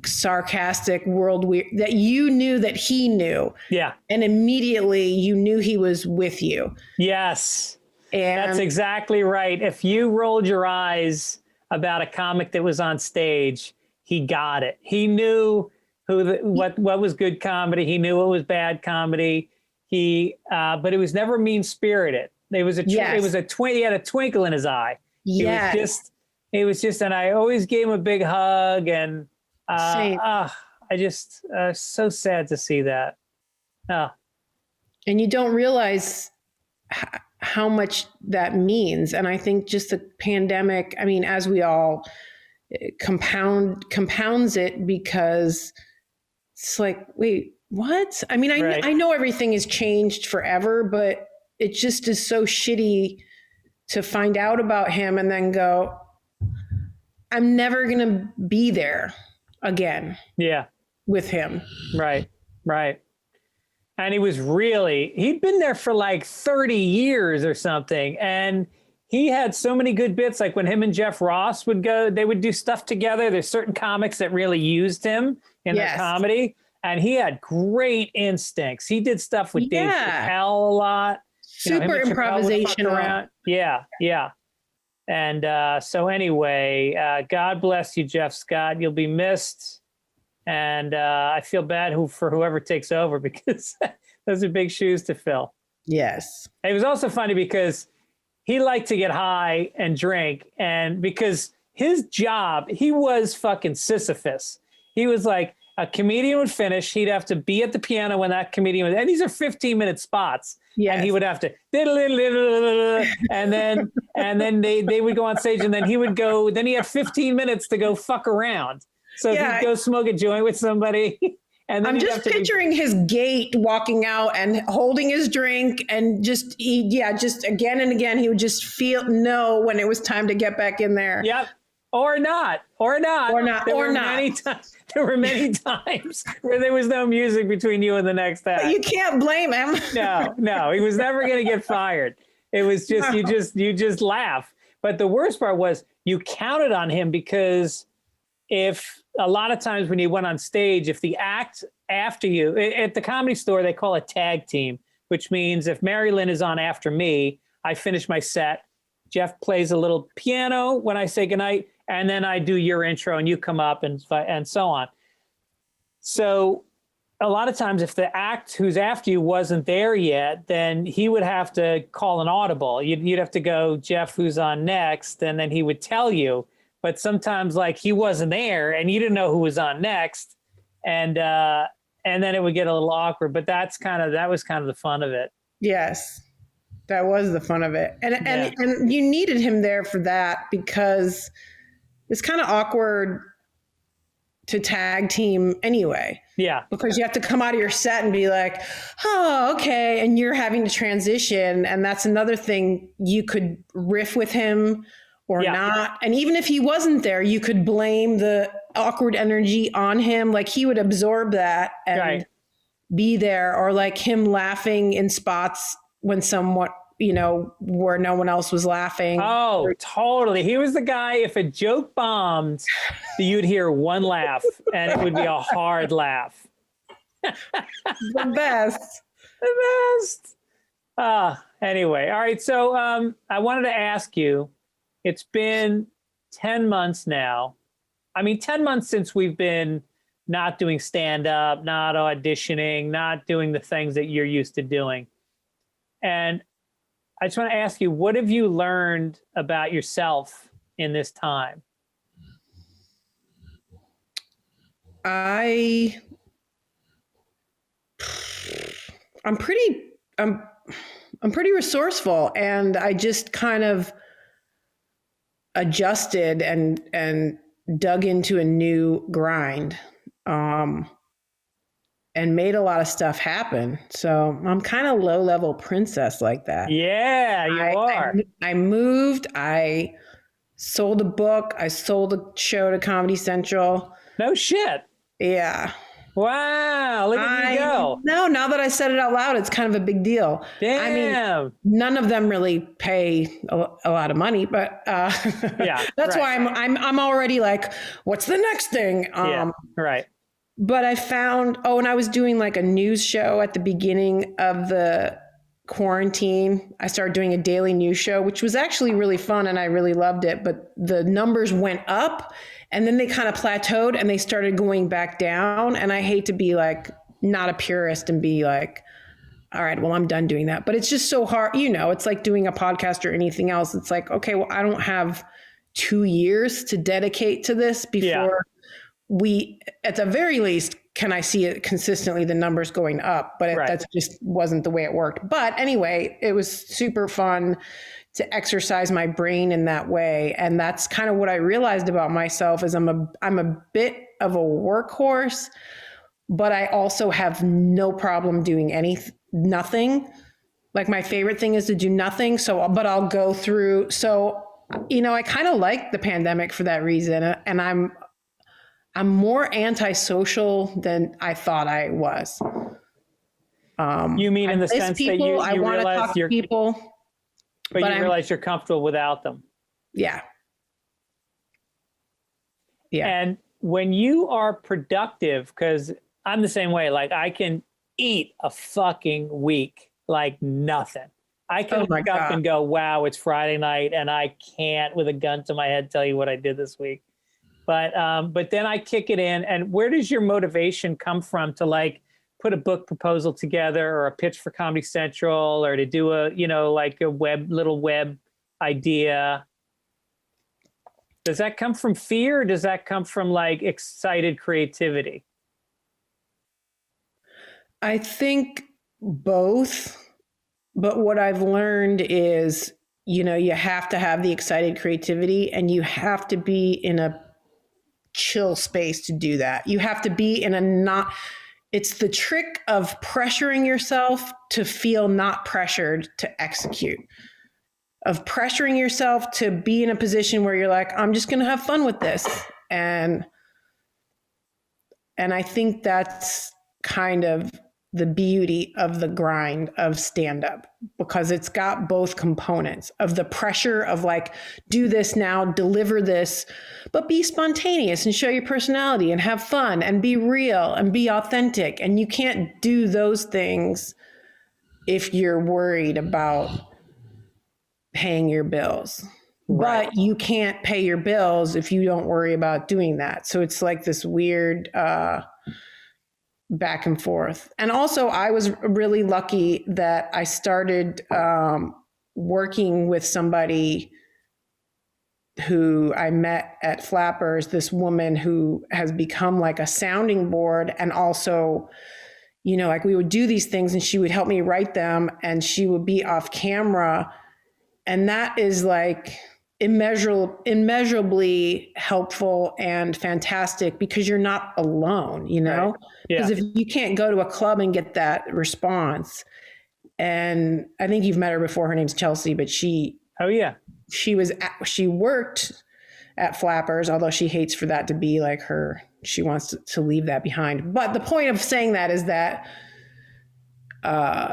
sarcastic world that you knew that he knew. Yeah. And immediately you knew he was with you. Yes. And that's exactly right. If you rolled your eyes about a comic that was on stage, he got it. He knew what was good comedy. He knew what was bad comedy. But it was never mean spirited. It was he had a twinkle in his eye. Yeah. It was just, and I always gave him a big hug, and I just so sad to see that. And you don't realize how much that means. And I think just the pandemic, I mean, as we all compounds it, because it's like, wait, what? I mean, I know everything has changed forever, but it just is so shitty to find out about him and then go, I'm never going to be there again. Yeah. With him. Right. And he'd been there for like 30 years or something. And he had so many good bits. Like when him and Jeff Ross would go, they would do stuff together. There's certain comics that really used him in their comedy. And he had great instincts. He did stuff with Dave Chappelle a lot. Super improvisational. Yeah. And so anyway, God bless you, Jeff Scott. You'll be missed. And I feel bad for whoever takes over, because those are big shoes to fill. Yes. It was also funny because he liked to get high and drink. And because his job, he was fucking Sisyphus. He was like, a comedian would finish. He'd have to be at the piano when that comedian was, and these are 15-minute spots. Yes. And he would have to, and then they would go on stage, and then he would go, then he had 15 minutes to go fuck around. So he'd go smoke a joint with somebody. And then I'm just picturing his gait walking out and holding his drink, and just again and again, he would just know when it was time to get back in there. Yep. Or not. There were many times where there was no music between you and the next act. But you can't blame him. No, he was never going to get fired. It was just, you just laugh. But the worst part was you counted on him, because if a lot of times when you went on stage, if the act after you, at the Comedy Store, they call it tag team, which means if Mary Lynn is on after me, I finish my set. Jeff plays a little piano when I say goodnight, and then I do your intro and you come up and so on. So a lot of times if the act who's after you wasn't there yet, then he would have to call an audible. You'd have to go, Jeff, who's on next? And then he would tell you. But sometimes like he wasn't there and you didn't know who was on next. And then it would get a little awkward. But that was kind of the fun of it. Yes. That was the fun of it. And you needed him there for that, because it's kind of awkward to tag team anyway. Yeah. Because you have to come out of your set and be like, oh, okay. And you're having to transition. And that's another thing. You could riff with him or not. And even if he wasn't there, you could blame the awkward energy on him. Like he would absorb that and be there, or like him laughing in spots when where no one else was laughing. Oh, totally. He was the guy, if a joke bombed, you'd hear one laugh and it would be a hard laugh. The best. The best. Anyway, all right. So I wanted to ask you, it's been 10 months now. 10 months since we've been not doing stand-up, not auditioning, not doing the things that you're used to doing. And I just want to ask you, what have you learned about yourself in this time? I'm pretty resourceful, and I just kind of adjusted and dug into a new grind, and made a lot of stuff happen. So I'm kind of low-level princess like that. Yeah, you are. I moved. I sold a book. I sold a show to Comedy Central. No shit. Yeah. Wow, look at you go. No, now that I said it out loud, it's kind of a big deal. Damn. None of them really pay a lot of money, but yeah, that's why I'm already like, what's the next thing? Right. But I found, and I was doing like a news show at the beginning of the quarantine. I started doing a daily news show, which was actually really fun, and I really loved it. But the numbers went up, and then they kind of plateaued, and they started going back down. And I hate to be like not a purist and be like, all right, well, I'm done doing that. But it's just so hard. It's like doing a podcast or anything else. It's like, okay, well, I don't have 2 years to dedicate to this before we, at the very least, can I see it consistently, the numbers going up, but that just wasn't the way it worked. But anyway, it was super fun to exercise my brain in that way. And that's kind of what I realized about myself is I'm a bit of a workhorse, but I also have no problem doing nothing. Like my favorite thing is to do nothing. But I'll go through. So, I kind of like the pandemic for that reason. And I'm more antisocial than I thought I was. You mean in the sense that you I want to talk to people, but you realize you're comfortable without them. Yeah. Yeah. And when you are productive, because I'm the same way, like I can eat a fucking week like nothing. I can wake up and go, wow, it's Friday night, and I can't with a gun to my head tell you what I did this week. But then I kick it in. And where does your motivation come from to like put a book proposal together or a pitch for Comedy Central or to do like a little web idea? Does that come from fear or does that come from like excited creativity? I think both. But what I've learned is, you have to have the excited creativity and you have to be in a chill space to do that. You have to be in it's the trick of pressuring yourself to feel not pressured to execute, of pressuring yourself to be in a position where you're like, I'm just going to have fun with this. And I think that's kind of the beauty of the grind of stand-up, because it's got both components of the pressure of like, do this now, deliver this, but be spontaneous and show your personality and have fun and be real and be authentic. And you can't do those things if you're worried about paying your bills. Right. But you can't pay your bills if you don't worry about doing that. So it's like this weird back and forth. And also I was really lucky that I started working with somebody who I met at Flappers, this woman who has become like a sounding board. And also, like we would do these things and she would help me write them and she would be off camera. And that is like immeasurably helpful and fantastic because you're not alone, Right. Yeah. Because if you can't go to a club and get that response, and I think you've met her before, her name's Chelsea, but she worked at Flappers, although she hates for that to be like she wants to leave that behind. But the point of saying that is that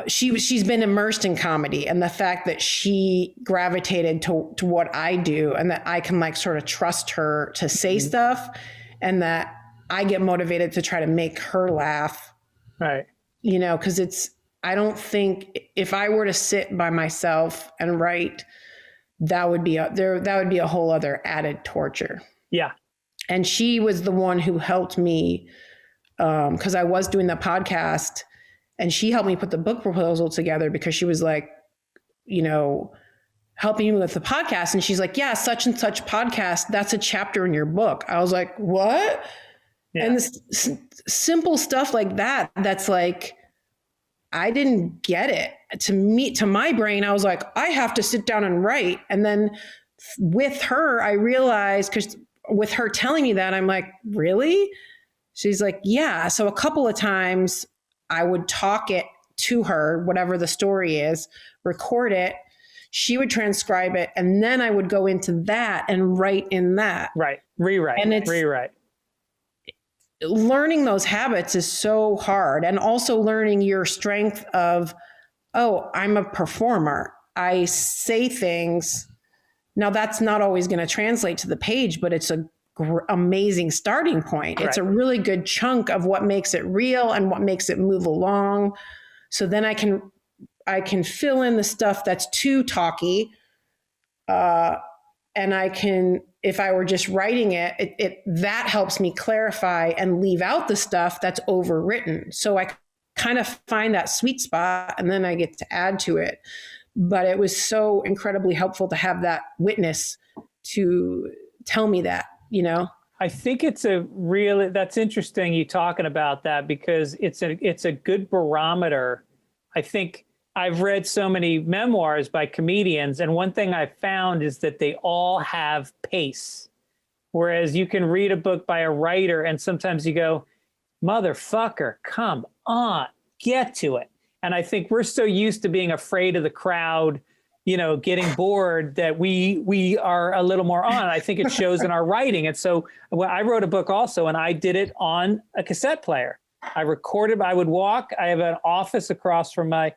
she's been immersed in comedy, and the fact that she gravitated to what I do, and that I can like sort of trust her to say stuff, and that I get motivated to try to make her laugh. Right. You know, because I don't think if I were to sit by myself and write, that would be a whole other added torture. Yeah. And she was the one who helped me, because I was doing the podcast, and she helped me put the book proposal together, because she was like, you know, helping me with the podcast. And she's like, yeah, such and such podcast, that's a chapter in your book. I was like, what? Yeah. And this simple stuff like that, that's like, I didn't get it. To my brain, I was like, I have to sit down and write. And then with her, I realized, because with her telling me that, I'm like, really? She's like, yeah. So a couple of times I would talk it to her, whatever the story is, record it. She would transcribe it. And then I would go into that and write in that. Right. Rewrite. And rewrite. Learning those habits is so hard. And also learning your strength of, oh, I'm a performer. I say things. Now that's not always going to translate to the page, but it's a amazing starting point. Right. It's a really good chunk of what makes it real and what makes it move along. So then I can fill in the stuff that's too talky. And I can, if I were just writing it, that helps me clarify and leave out the stuff that's overwritten. So I kind of find that sweet spot, and then I get to add to it. But it was so incredibly helpful to have that witness to tell me that, you know? I think that's interesting you talking about that, because it's a good barometer. I think I've read so many memoirs by comedians, and one thing I've found is that they all have pace. Whereas you can read a book by a writer and sometimes you go, motherfucker, come on, get to it. And I think we're so used to being afraid of the crowd, you know, getting bored, that we are a little more on. I think it shows in our writing. And so I wrote a book also, and I did it on a cassette player. I recorded, I would walk, I have an office across from my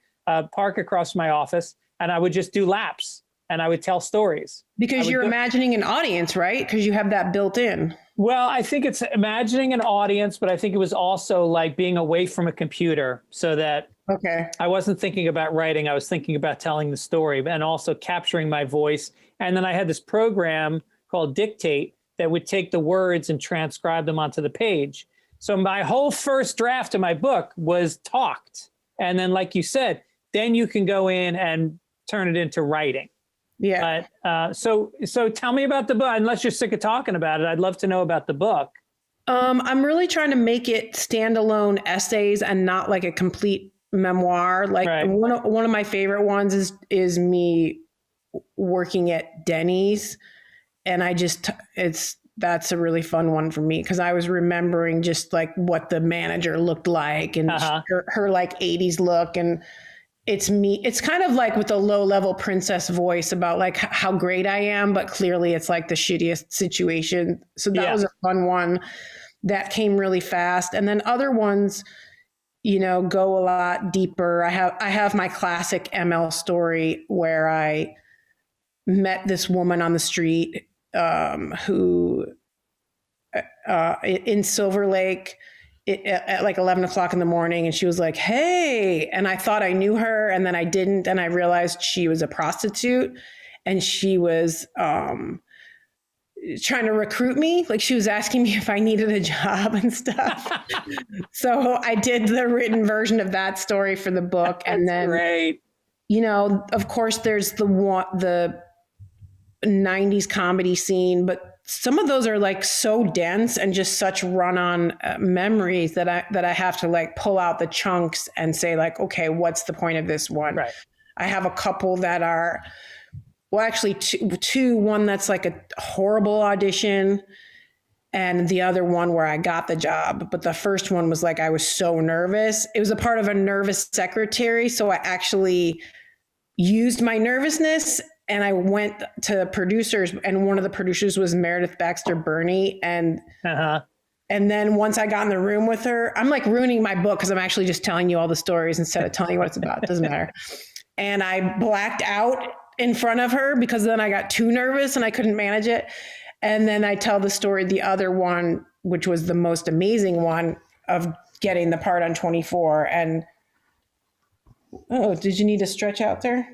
park across my office, and I would just do laps and I would tell stories. Because you're imagining an audience, right? Because you have that built in. Well, I think it's imagining an audience, but I think it was also like being away from a computer, so that I wasn't thinking about writing. I was thinking about telling the story and also capturing my voice. And then I had this program called Dictate that would take the words and transcribe them onto the page. So my whole first draft of my book was talked. And then, like you said, then you can go in and turn it into writing. Yeah. But, so tell me about the book. Unless you're sick of talking about it, I'd love to know about the book. I'm really trying to make it standalone essays and not like a complete memoir. Like one of my favorite ones is me working at Denny's, and that's a really fun one for me, because I was remembering just like what the manager looked like, and her like 80s look, and it's me. It's kind of like with a low level princess voice about like how great I am, but clearly it's like the shittiest situation. So that was a fun one that came really fast. And then other ones, you know, go a lot deeper. I have my classic ML story where I met this woman on the street who in Silver Lake at like 11 o'clock in the morning. And she was like, hey, and I thought I knew her, and then I didn't. And I realized she was a prostitute, and she was trying to recruit me. Like, she was asking me if I needed a job and stuff. So I did the written version of that story for the book. And then, great. You know, of course there's the 90s comedy scene, but some of those are like so dense and just such run-on memories that I have to like pull out the chunks and say like, okay, what's the point of this one? Right. I have a couple that are, well, actually two, one that's like a horrible audition, and the other one where I got the job. But the first one was like, I was so nervous. It was a part of a nervous secretary. So I actually used my nervousness, and I went to producers, and one of the producers was Meredith Baxter Burney. And And then once I got in the room with her, I'm like ruining my book because I'm actually just telling you all the stories instead of telling you what it's about. It doesn't matter. And I blacked out in front of her because then I got too nervous and I couldn't manage it. And then I tell the story, the other one, which was the most amazing one, of getting the part on 24. And, oh, did you need to stretch out there?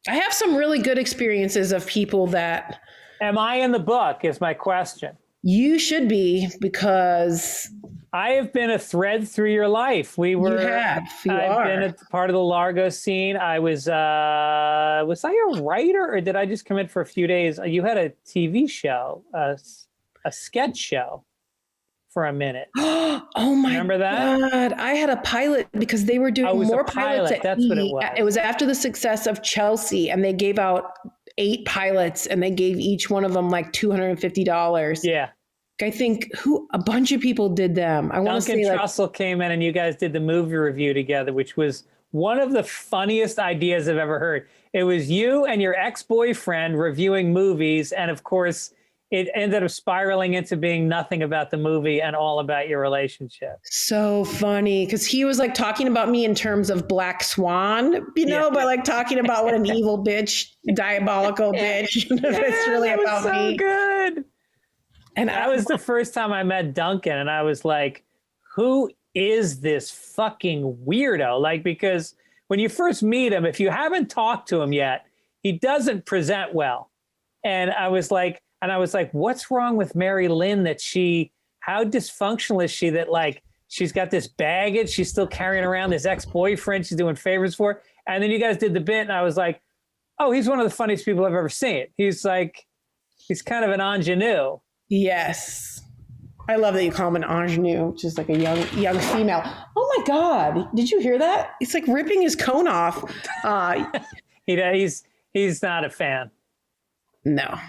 I have some really good experiences of people that... Am I in the book is my question. You should be, because... I have been a thread through your life. You are. I've been a part of the Largo scene. I was I a writer, or did I just come in for a few days? You had a TV show, a sketch show for a minute. Oh my Remember that? God. I had a pilot because they were doing more pilots. That's what it was. It was after the success of Chelsea, and they gave out 8 pilots and they gave each one of them like $250. Yeah. I think a bunch of people did them. I want to say Duncan Trussell came in and you guys did the movie review together, which was one of the funniest ideas I've ever heard. It was you and your ex-boyfriend reviewing movies. And of course, it ended up spiraling into being nothing about the movie and all about your relationship. So funny, because he was like talking about me in terms of Black Swan, but like talking about what an evil bitch, diabolical bitch. It's really about so me. Good. And that was the first time I met Duncan, and I was like, who is this fucking weirdo? Like, because when you first meet him, if you haven't talked to him yet, he doesn't present well. And I was like, what's wrong with Mary Lynn how dysfunctional is she that like, she's got this baggage, she's still carrying around this ex-boyfriend she's doing favors for. And then you guys did the bit, and I was like, oh, he's one of the funniest people I've ever seen. He's kind of an ingenue. Yes. I love that you call him an ingenue, which is like a young female. Oh my God. Did you hear that? It's like ripping his cone off. He's not a fan. No.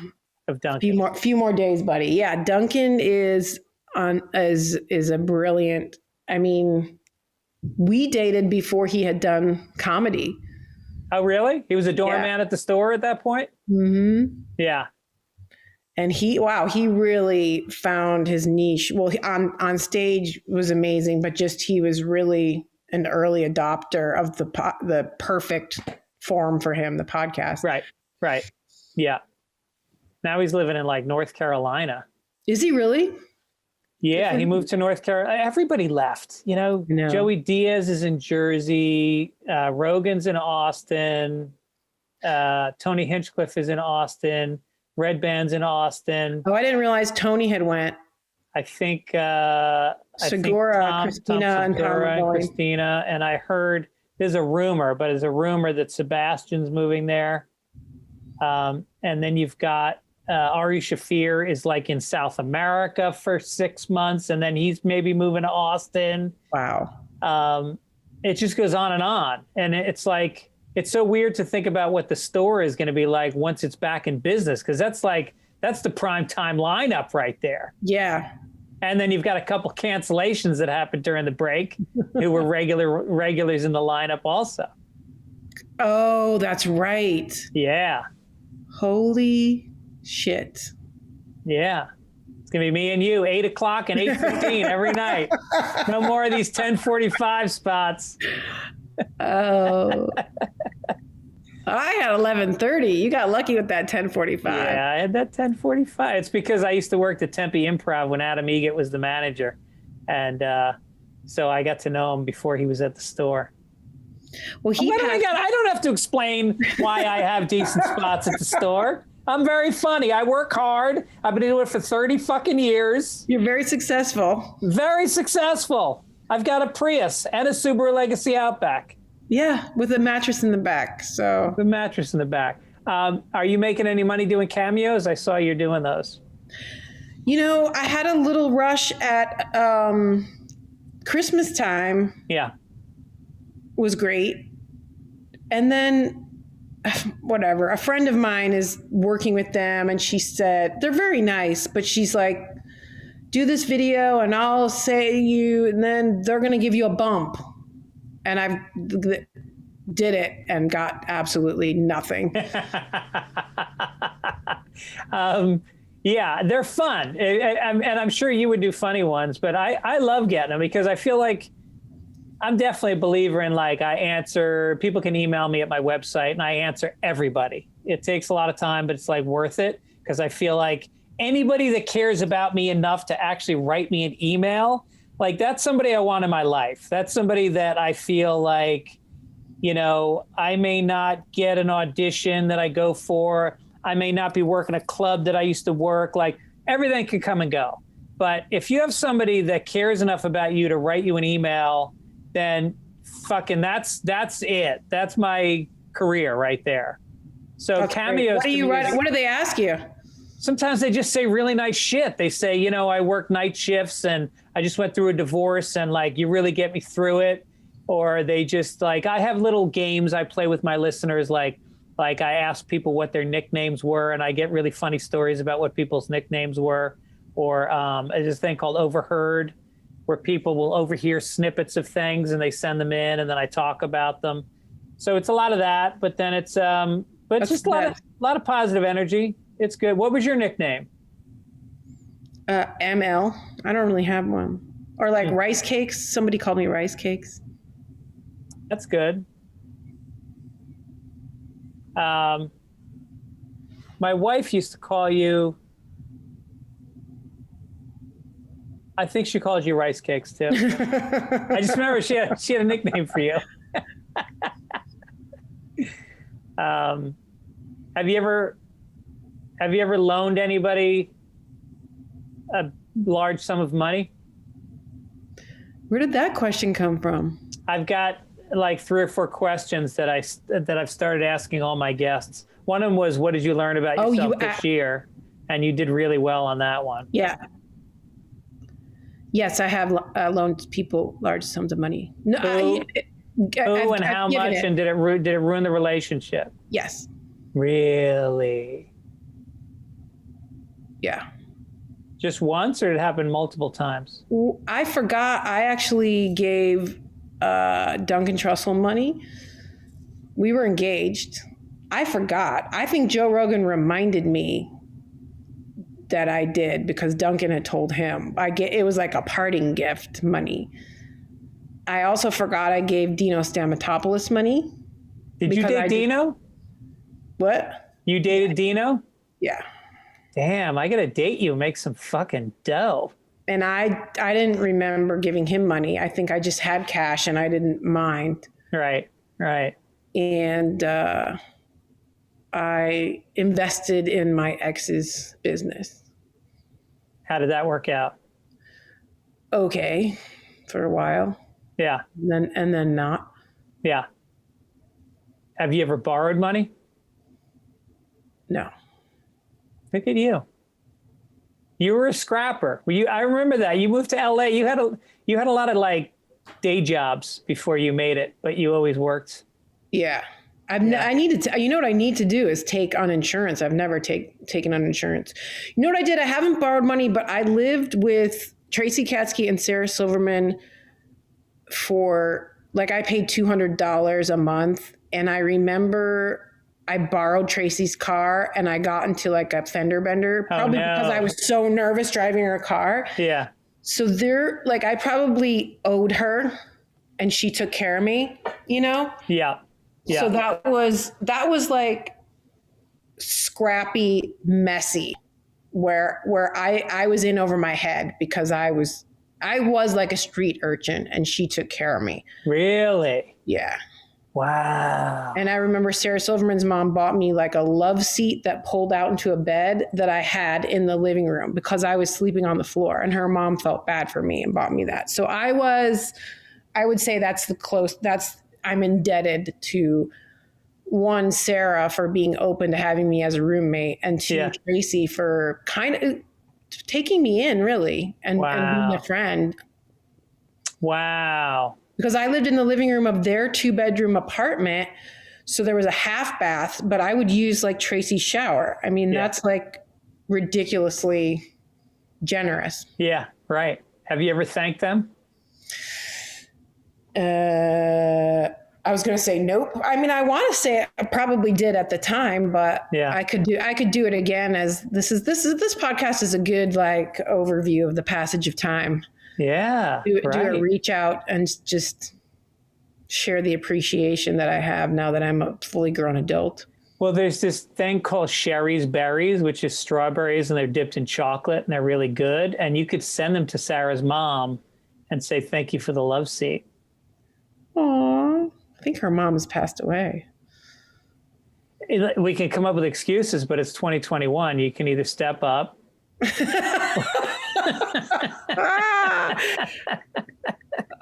Of Duncan. Few more days, buddy. Yeah. Duncan is a brilliant, I mean, we dated before he had done comedy. Oh, really? He was a doorman at the store at that point? Mm-hmm. Yeah. And he really found his niche. Well, on stage was amazing, but just he was really an early adopter of the perfect form for him, the podcast. Right. Yeah. Now he's living in like North Carolina. Is he really? Yeah, he moved to North Carolina. Everybody left. Joey Diaz is in Jersey. Rogan's in Austin. Tony Hinchcliffe is in Austin. Red Band's in Austin. Oh, I didn't realize Tony had went. I think Segura, Christina, and Christina. And I heard there's a rumor that Sebastian's moving there. And then you've got Ari Shaffir is like in South America for 6 months, and then he's maybe moving to Austin. Wow. It just goes on. And it's like, it's so weird to think about what the store is going to be like once it's back in business, because that's the prime time lineup right there. Yeah. And then you've got a couple cancellations that happened during the break who were regulars in the lineup also. Oh, that's right. Yeah. Holy shit. Yeah. It's going to be me and you, 8 o'clock and 8:15 every night. No more of these 10:45 spots. Oh. I had 11:30. You got lucky with that 10:45. Yeah, I had that 10:45. It's because I used to work the Tempe Improv when Adam Egget was the manager. And so I got to know him before he was at the store. Well, I don't have to explain why I have decent spots at the store. I'm very funny. I work hard. I've been doing it for 30 fucking years. You're very successful. Very successful. I've got a Prius and a Subaru Legacy Outback. Yeah, with a mattress in the back. So the mattress in the back. Are you making any money doing cameos? I saw you're doing those. I had a little rush at Christmas time. Yeah. Was great. And then whatever, a friend of mine is working with them, and she said, they're very nice, but she's like, do this video and I'll say you, and then they're going to give you a bump. And I did it and got absolutely nothing. Yeah, they're fun. And I'm sure you would do funny ones, but I love getting them because I feel like I'm definitely a believer in like people can email me at my website and I answer everybody. It takes a lot of time, but it's like worth it because I feel like anybody that cares about me enough to actually write me an email, like that's somebody I want in my life. That's somebody that I feel like, I may not get an audition that I go for. I may not be working a club that I used to work. Like everything could come and go. But if you have somebody that cares enough about you to write you an email, then fucking that's it. That's my career right there. So That's cameos. What do you write? What do they ask you? Sometimes they just say really nice shit. They say, I work night shifts and I just went through a divorce and like, you really get me through it. Or they just like, I have little games I play with my listeners. Like I ask people what their nicknames were and I get really funny stories about what people's nicknames were. Or there's this thing called Overheard where people will overhear snippets of things and they send them in and then I talk about them. So it's a lot of that, but then it's just a lot of positive energy. It's good. What was your nickname? ML. I don't really have one. Or like Rice Cakes. Somebody called me Rice Cakes. That's good. My wife used to call you, I think she called you Rice Cakes too. I just remember she had a nickname for you. Have you ever loaned anybody a large sum of money? Where did that question come from? I've got like 3 or 4 questions that I've started asking all my guests. One of them was, what did you learn about yourself this year? And you did really well on that one. Yeah. Yes, I have loaned people large sums of money. No, Who and how much, and did it ruin the relationship? Yes. Really? Yeah. Just once, or did it happen multiple times? I forgot. I actually gave Duncan Trussell money. We were engaged. I forgot. I think Joe Rogan reminded me that I did because Duncan had told him. It was like a parting gift money. I also forgot I gave Dino Stamatopoulos money. Did you date Dino? What? You dated Dino? Yeah. Damn, I gotta date you and make some fucking dough. And I didn't remember giving him money. I think I just had cash and I didn't mind. Right. And I invested in my ex's business. How did that work out? Okay, for a while. Yeah. And then not. Yeah. Have you ever borrowed money? No. Look at you. You were a scrapper. I remember that. You moved to LA. You had a lot of like day jobs before you made it, but you always worked. Yeah. I needed to, you know what I need to do is take on insurance. I've never taken on insurance. You know what I did? I haven't borrowed money, but I lived with Tracy Katsky and Sarah Silverman for like, I paid $200 a month. And I remember I borrowed Tracy's car and I got into like a fender bender, probably because I was so nervous driving her car. Yeah. So I probably owed her and she took care of me, Yeah. Yeah. So that was like scrappy, messy, where I was in over my head because I was like a street urchin and she took care of me. Really? Yeah. Wow. And I remember Sarah Silverman's mom bought me like a love seat that pulled out into a bed that I had in the living room because I was sleeping on the floor, and her mom felt bad for me and bought me that. So I would say I'm indebted to, one, Sarah for being open to having me as a roommate, and two, Tracy for kind of taking me in really and being a friend. Wow. Because I lived in the living room of their 2-bedroom apartment. So there was a half bath, but I would use like Tracy's shower. I mean, that's like ridiculously generous. Yeah, right. Have you ever thanked them? I I was going to say nope. I mean, I want to say I probably did at the time, but Yeah. I could do it again. As this podcast is a good like overview of the passage of time. Yeah. Do right. a reach out and just share the appreciation that I have now that I'm a fully grown adult. Well, there's this thing called Sherry's Berries, which is strawberries and they're dipped in chocolate and they're really good. And you could send them to Sarah's mom and say, thank you for the love seat. Aww. I think her mom has passed away. We can come up with excuses, but it's 2021. You can either step up.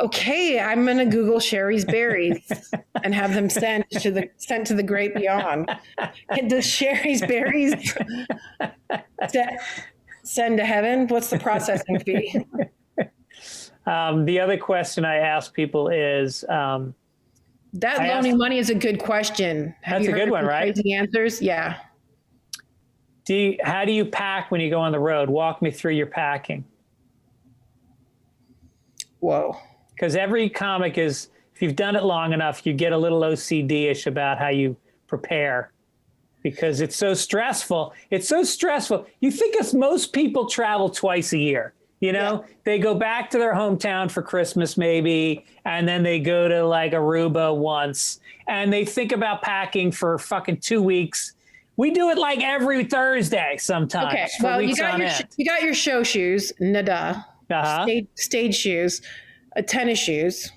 Okay, I'm going to Google Sherry's Berries and have them sent to the great beyond. Does Sherry's Berries send to heaven? What's the processing fee? The other question I ask people is... that loaning money is a good question. That's a good one, right? Crazy answers? Yeah. How do you pack when you go on the road? Walk me through your packing. Whoa. Because every comic is, if you've done it long enough, you get a little OCD-ish about how you prepare because it's so stressful. It's so stressful. You think most people travel twice a year. You know, They go back to their hometown for Christmas maybe, and then they go to like Aruba once, and they think about packing for fucking 2 weeks. We do it like every Thursday sometimes. Okay, well, you got your show shoes, nada, stage shoes, tennis shoes.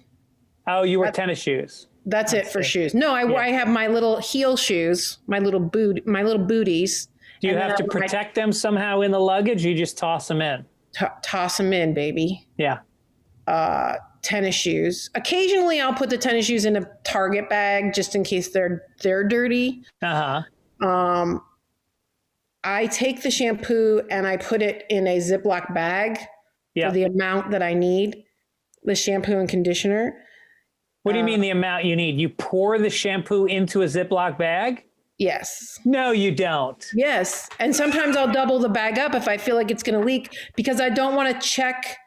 Oh, you wear tennis shoes. That's it for shoes. No, I have my little heel shoes, my little booties. Do you have to protect them somehow in the luggage? Or you just toss them in? Toss them in, baby. Yeah. Tennis shoes. Occasionally, I'll put the tennis shoes in a Target bag just in case they're dirty. Uh-huh. I take the shampoo and I put it in a Ziploc bag for the amount that I need. The shampoo and conditioner. What do you mean the amount you need? You pour the shampoo into a Ziploc bag? Yes. No, you don't. Yes. And sometimes I'll double the bag up if I feel like it's going to leak because I don't want to check.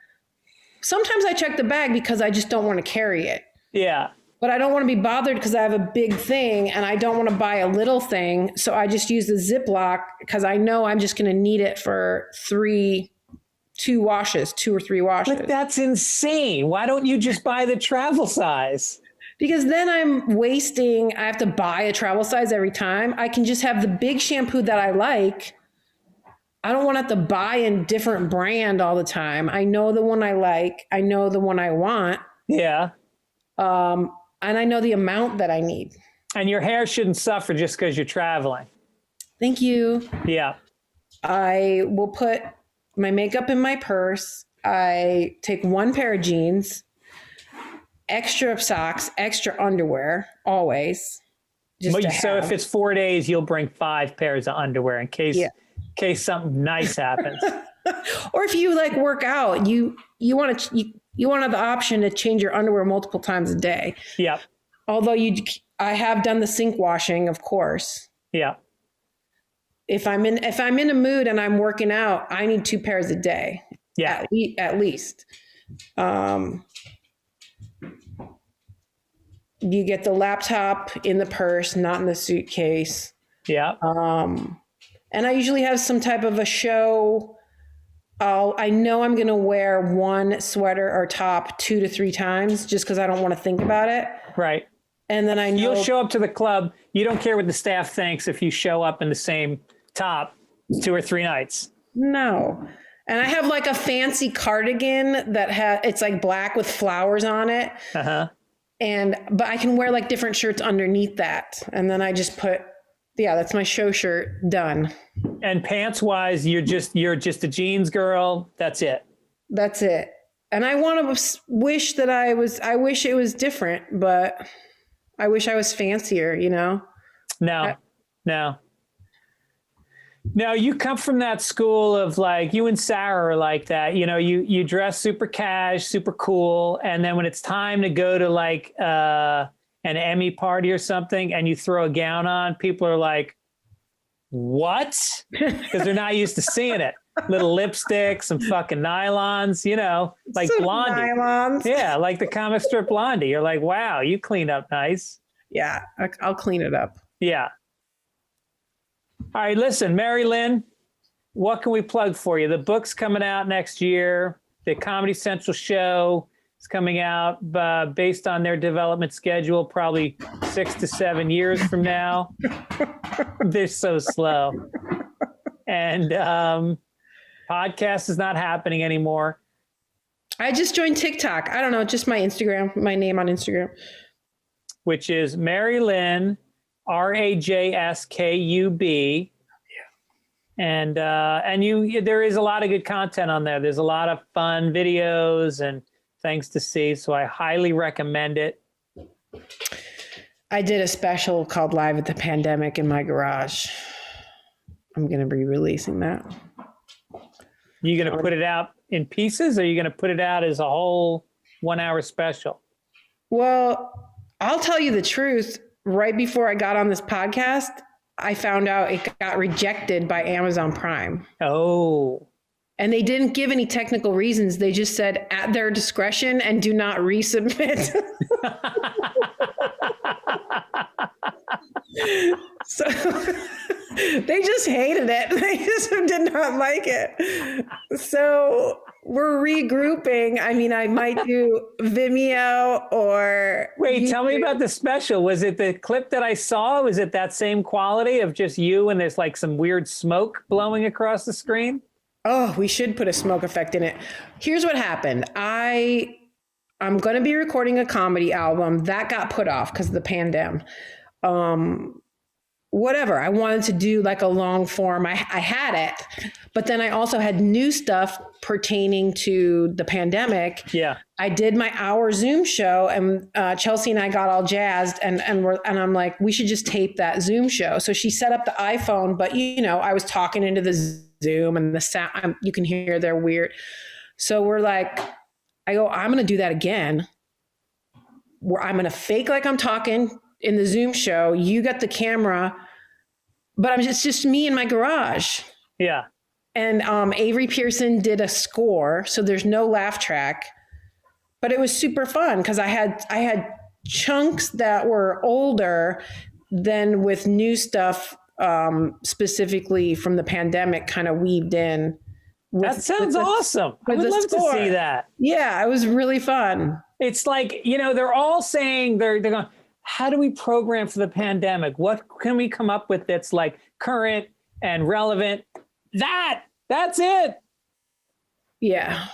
Sometimes I check the bag because I just don't want to carry it. Yeah. But I don't want to be bothered because I have a big thing and I don't want to buy a little thing. So I just use the Ziploc because I know I'm just going to need it for 2 or 3 washes. But that's insane. Why don't you just buy the travel size? Because then I have to buy a travel size every time. I can just have the big shampoo that I like. I don't want to have to buy a different brand all the time. I know the one I like. I know the one I want. Yeah. And I know the amount that I need. And your hair shouldn't suffer just because you're traveling. Thank you. Yeah. I will put my makeup in my purse. I take 1 pair of jeans, extra socks, extra underwear, always. So if it's 4 days, you'll bring 5 pairs of underwear in case something nice happens. Or if you like work out, you want to have the option to change your underwear multiple times a day. Yeah. Although I have done the sink washing, of course. Yeah. If I'm in a mood and I'm working out, I need 2 pairs a day. Yeah. At least. You get the laptop in the purse, not in the suitcase. Yeah. And I usually have some type of a show. I know I'm going to wear one sweater or top 2 to 3 times just because I don't want to think about it. Right. And then I know you'll show up to the club. You don't care what the staff thinks if you show up in the same top 2 or 3 nights. No. And I have like a fancy cardigan that it's like black with flowers on it. Uh-huh. But I can wear like different shirts underneath that. And then I just put, that's my show shirt, done. And pants wise, you're just a jeans girl. That's it. That's it. And I want to wish that I wish it was different, but I wish I was fancier, you know? No. No, you come from that school of like, you and Sarah are like that. You know, you dress super cash, super cool. And then when it's time to go to like an Emmy party or something and you throw a gown on, people are like, what? Because they're not used to seeing it. little lipstick, some fucking nylons, like Some Blondie. nylons. Yeah, like the comic strip Blondie. You're like, wow, you clean up nice. Yeah, I'll clean it up. Yeah. All right, listen, Mary Lynn, what can we plug for you? The book's coming out next year. The Comedy Central show is coming out based on their development schedule, probably 6 to 7 years from now. They're so slow. And podcast is not happening anymore. I just joined TikTok. I don't know, just my Instagram, my name on Instagram. Which is Mary Lynn, Rajskub. And there is a lot of good content on there. There's a lot of fun videos and things to see. So I highly recommend it. I did a special called Live at the Pandemic in my garage. I'm going to be releasing that. You going to put it out in pieces, or are you going to put it out as a whole 1 hour special? Well, I'll tell you the truth. Right before I got on this podcast, I found out it got rejected by Amazon Prime. Oh. And they didn't give any technical reasons. They just said at their discretion and do not resubmit. So they just hated it. They just did not like it. So we're regrouping. I mean, I might do Vimeo or... Wait, YouTube. Tell me about the special. Was it the clip that I saw? Was it that same quality of just you and there's like some weird smoke blowing across the screen? Oh, we should put a smoke effect in it. Here's what happened. I'm going to be recording a comedy album. That got put off because of the pandemic. Whatever. I wanted to do like a long form. I had it, but then I also had new stuff pertaining to the pandemic. Yeah. I did my hour Zoom show, and Chelsea and I got all jazzed, and I'm like, we should just tape that Zoom show. So she set up the iPhone, but I was talking into the Zoom and the sound, you can hear they're weird. So we're like, I'm going to do that again. Where I'm going to fake like I'm talking in the Zoom show. You got the camera, but it's just me in my garage. Yeah. And Avery Pearson did a score, so there's no laugh track, but it was super fun because I had chunks that were older than with new stuff, specifically from the pandemic, kind of weaved in. That sounds awesome. I would love to see that. Yeah, it was really fun. It's like, they're all saying they're going, how do we program for the pandemic? What can we come up with that's like current and relevant? That's it. Yeah.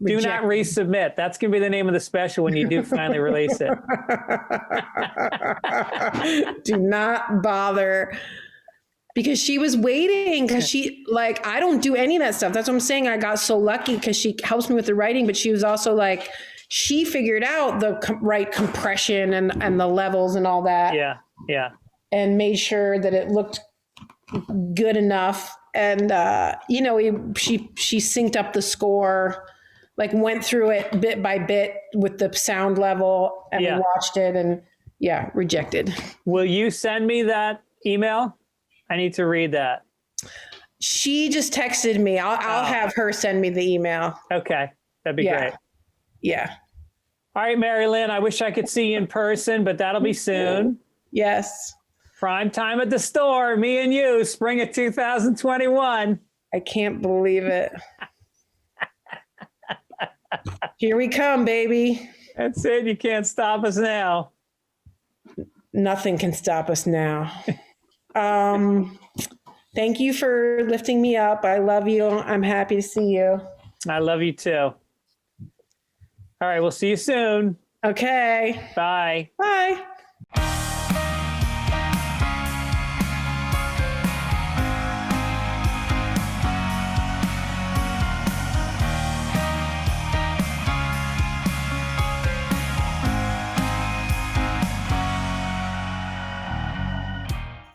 Do not resubmit. That's going to be the name of the special when you do finally release it. Do not bother. Because she was waiting, because I don't do any of that stuff. That's what I'm saying. I got so lucky because she helps me with the writing, but she was also like, she figured out the right compression and the levels and all that. Yeah. Yeah. And made sure that it looked good enough. And, she synced up the score, like went through it bit by bit with the sound level, and we watched it, and rejected. Will you send me that email? I need to read that. She just texted me. I'll have her send me the email. Okay. That'd be great. Yeah. All right, Mary Lynn, I wish I could see you in person, but that'll be soon. Yes. Prime time at the store, me and you, spring of 2021. I can't believe it. Here we come, baby. That's it. You can't stop us now. Nothing can stop us now. Thank you for lifting me up. I love you. I'm happy to see you. I love you too. All right. We'll see you soon. Okay. Bye. Bye.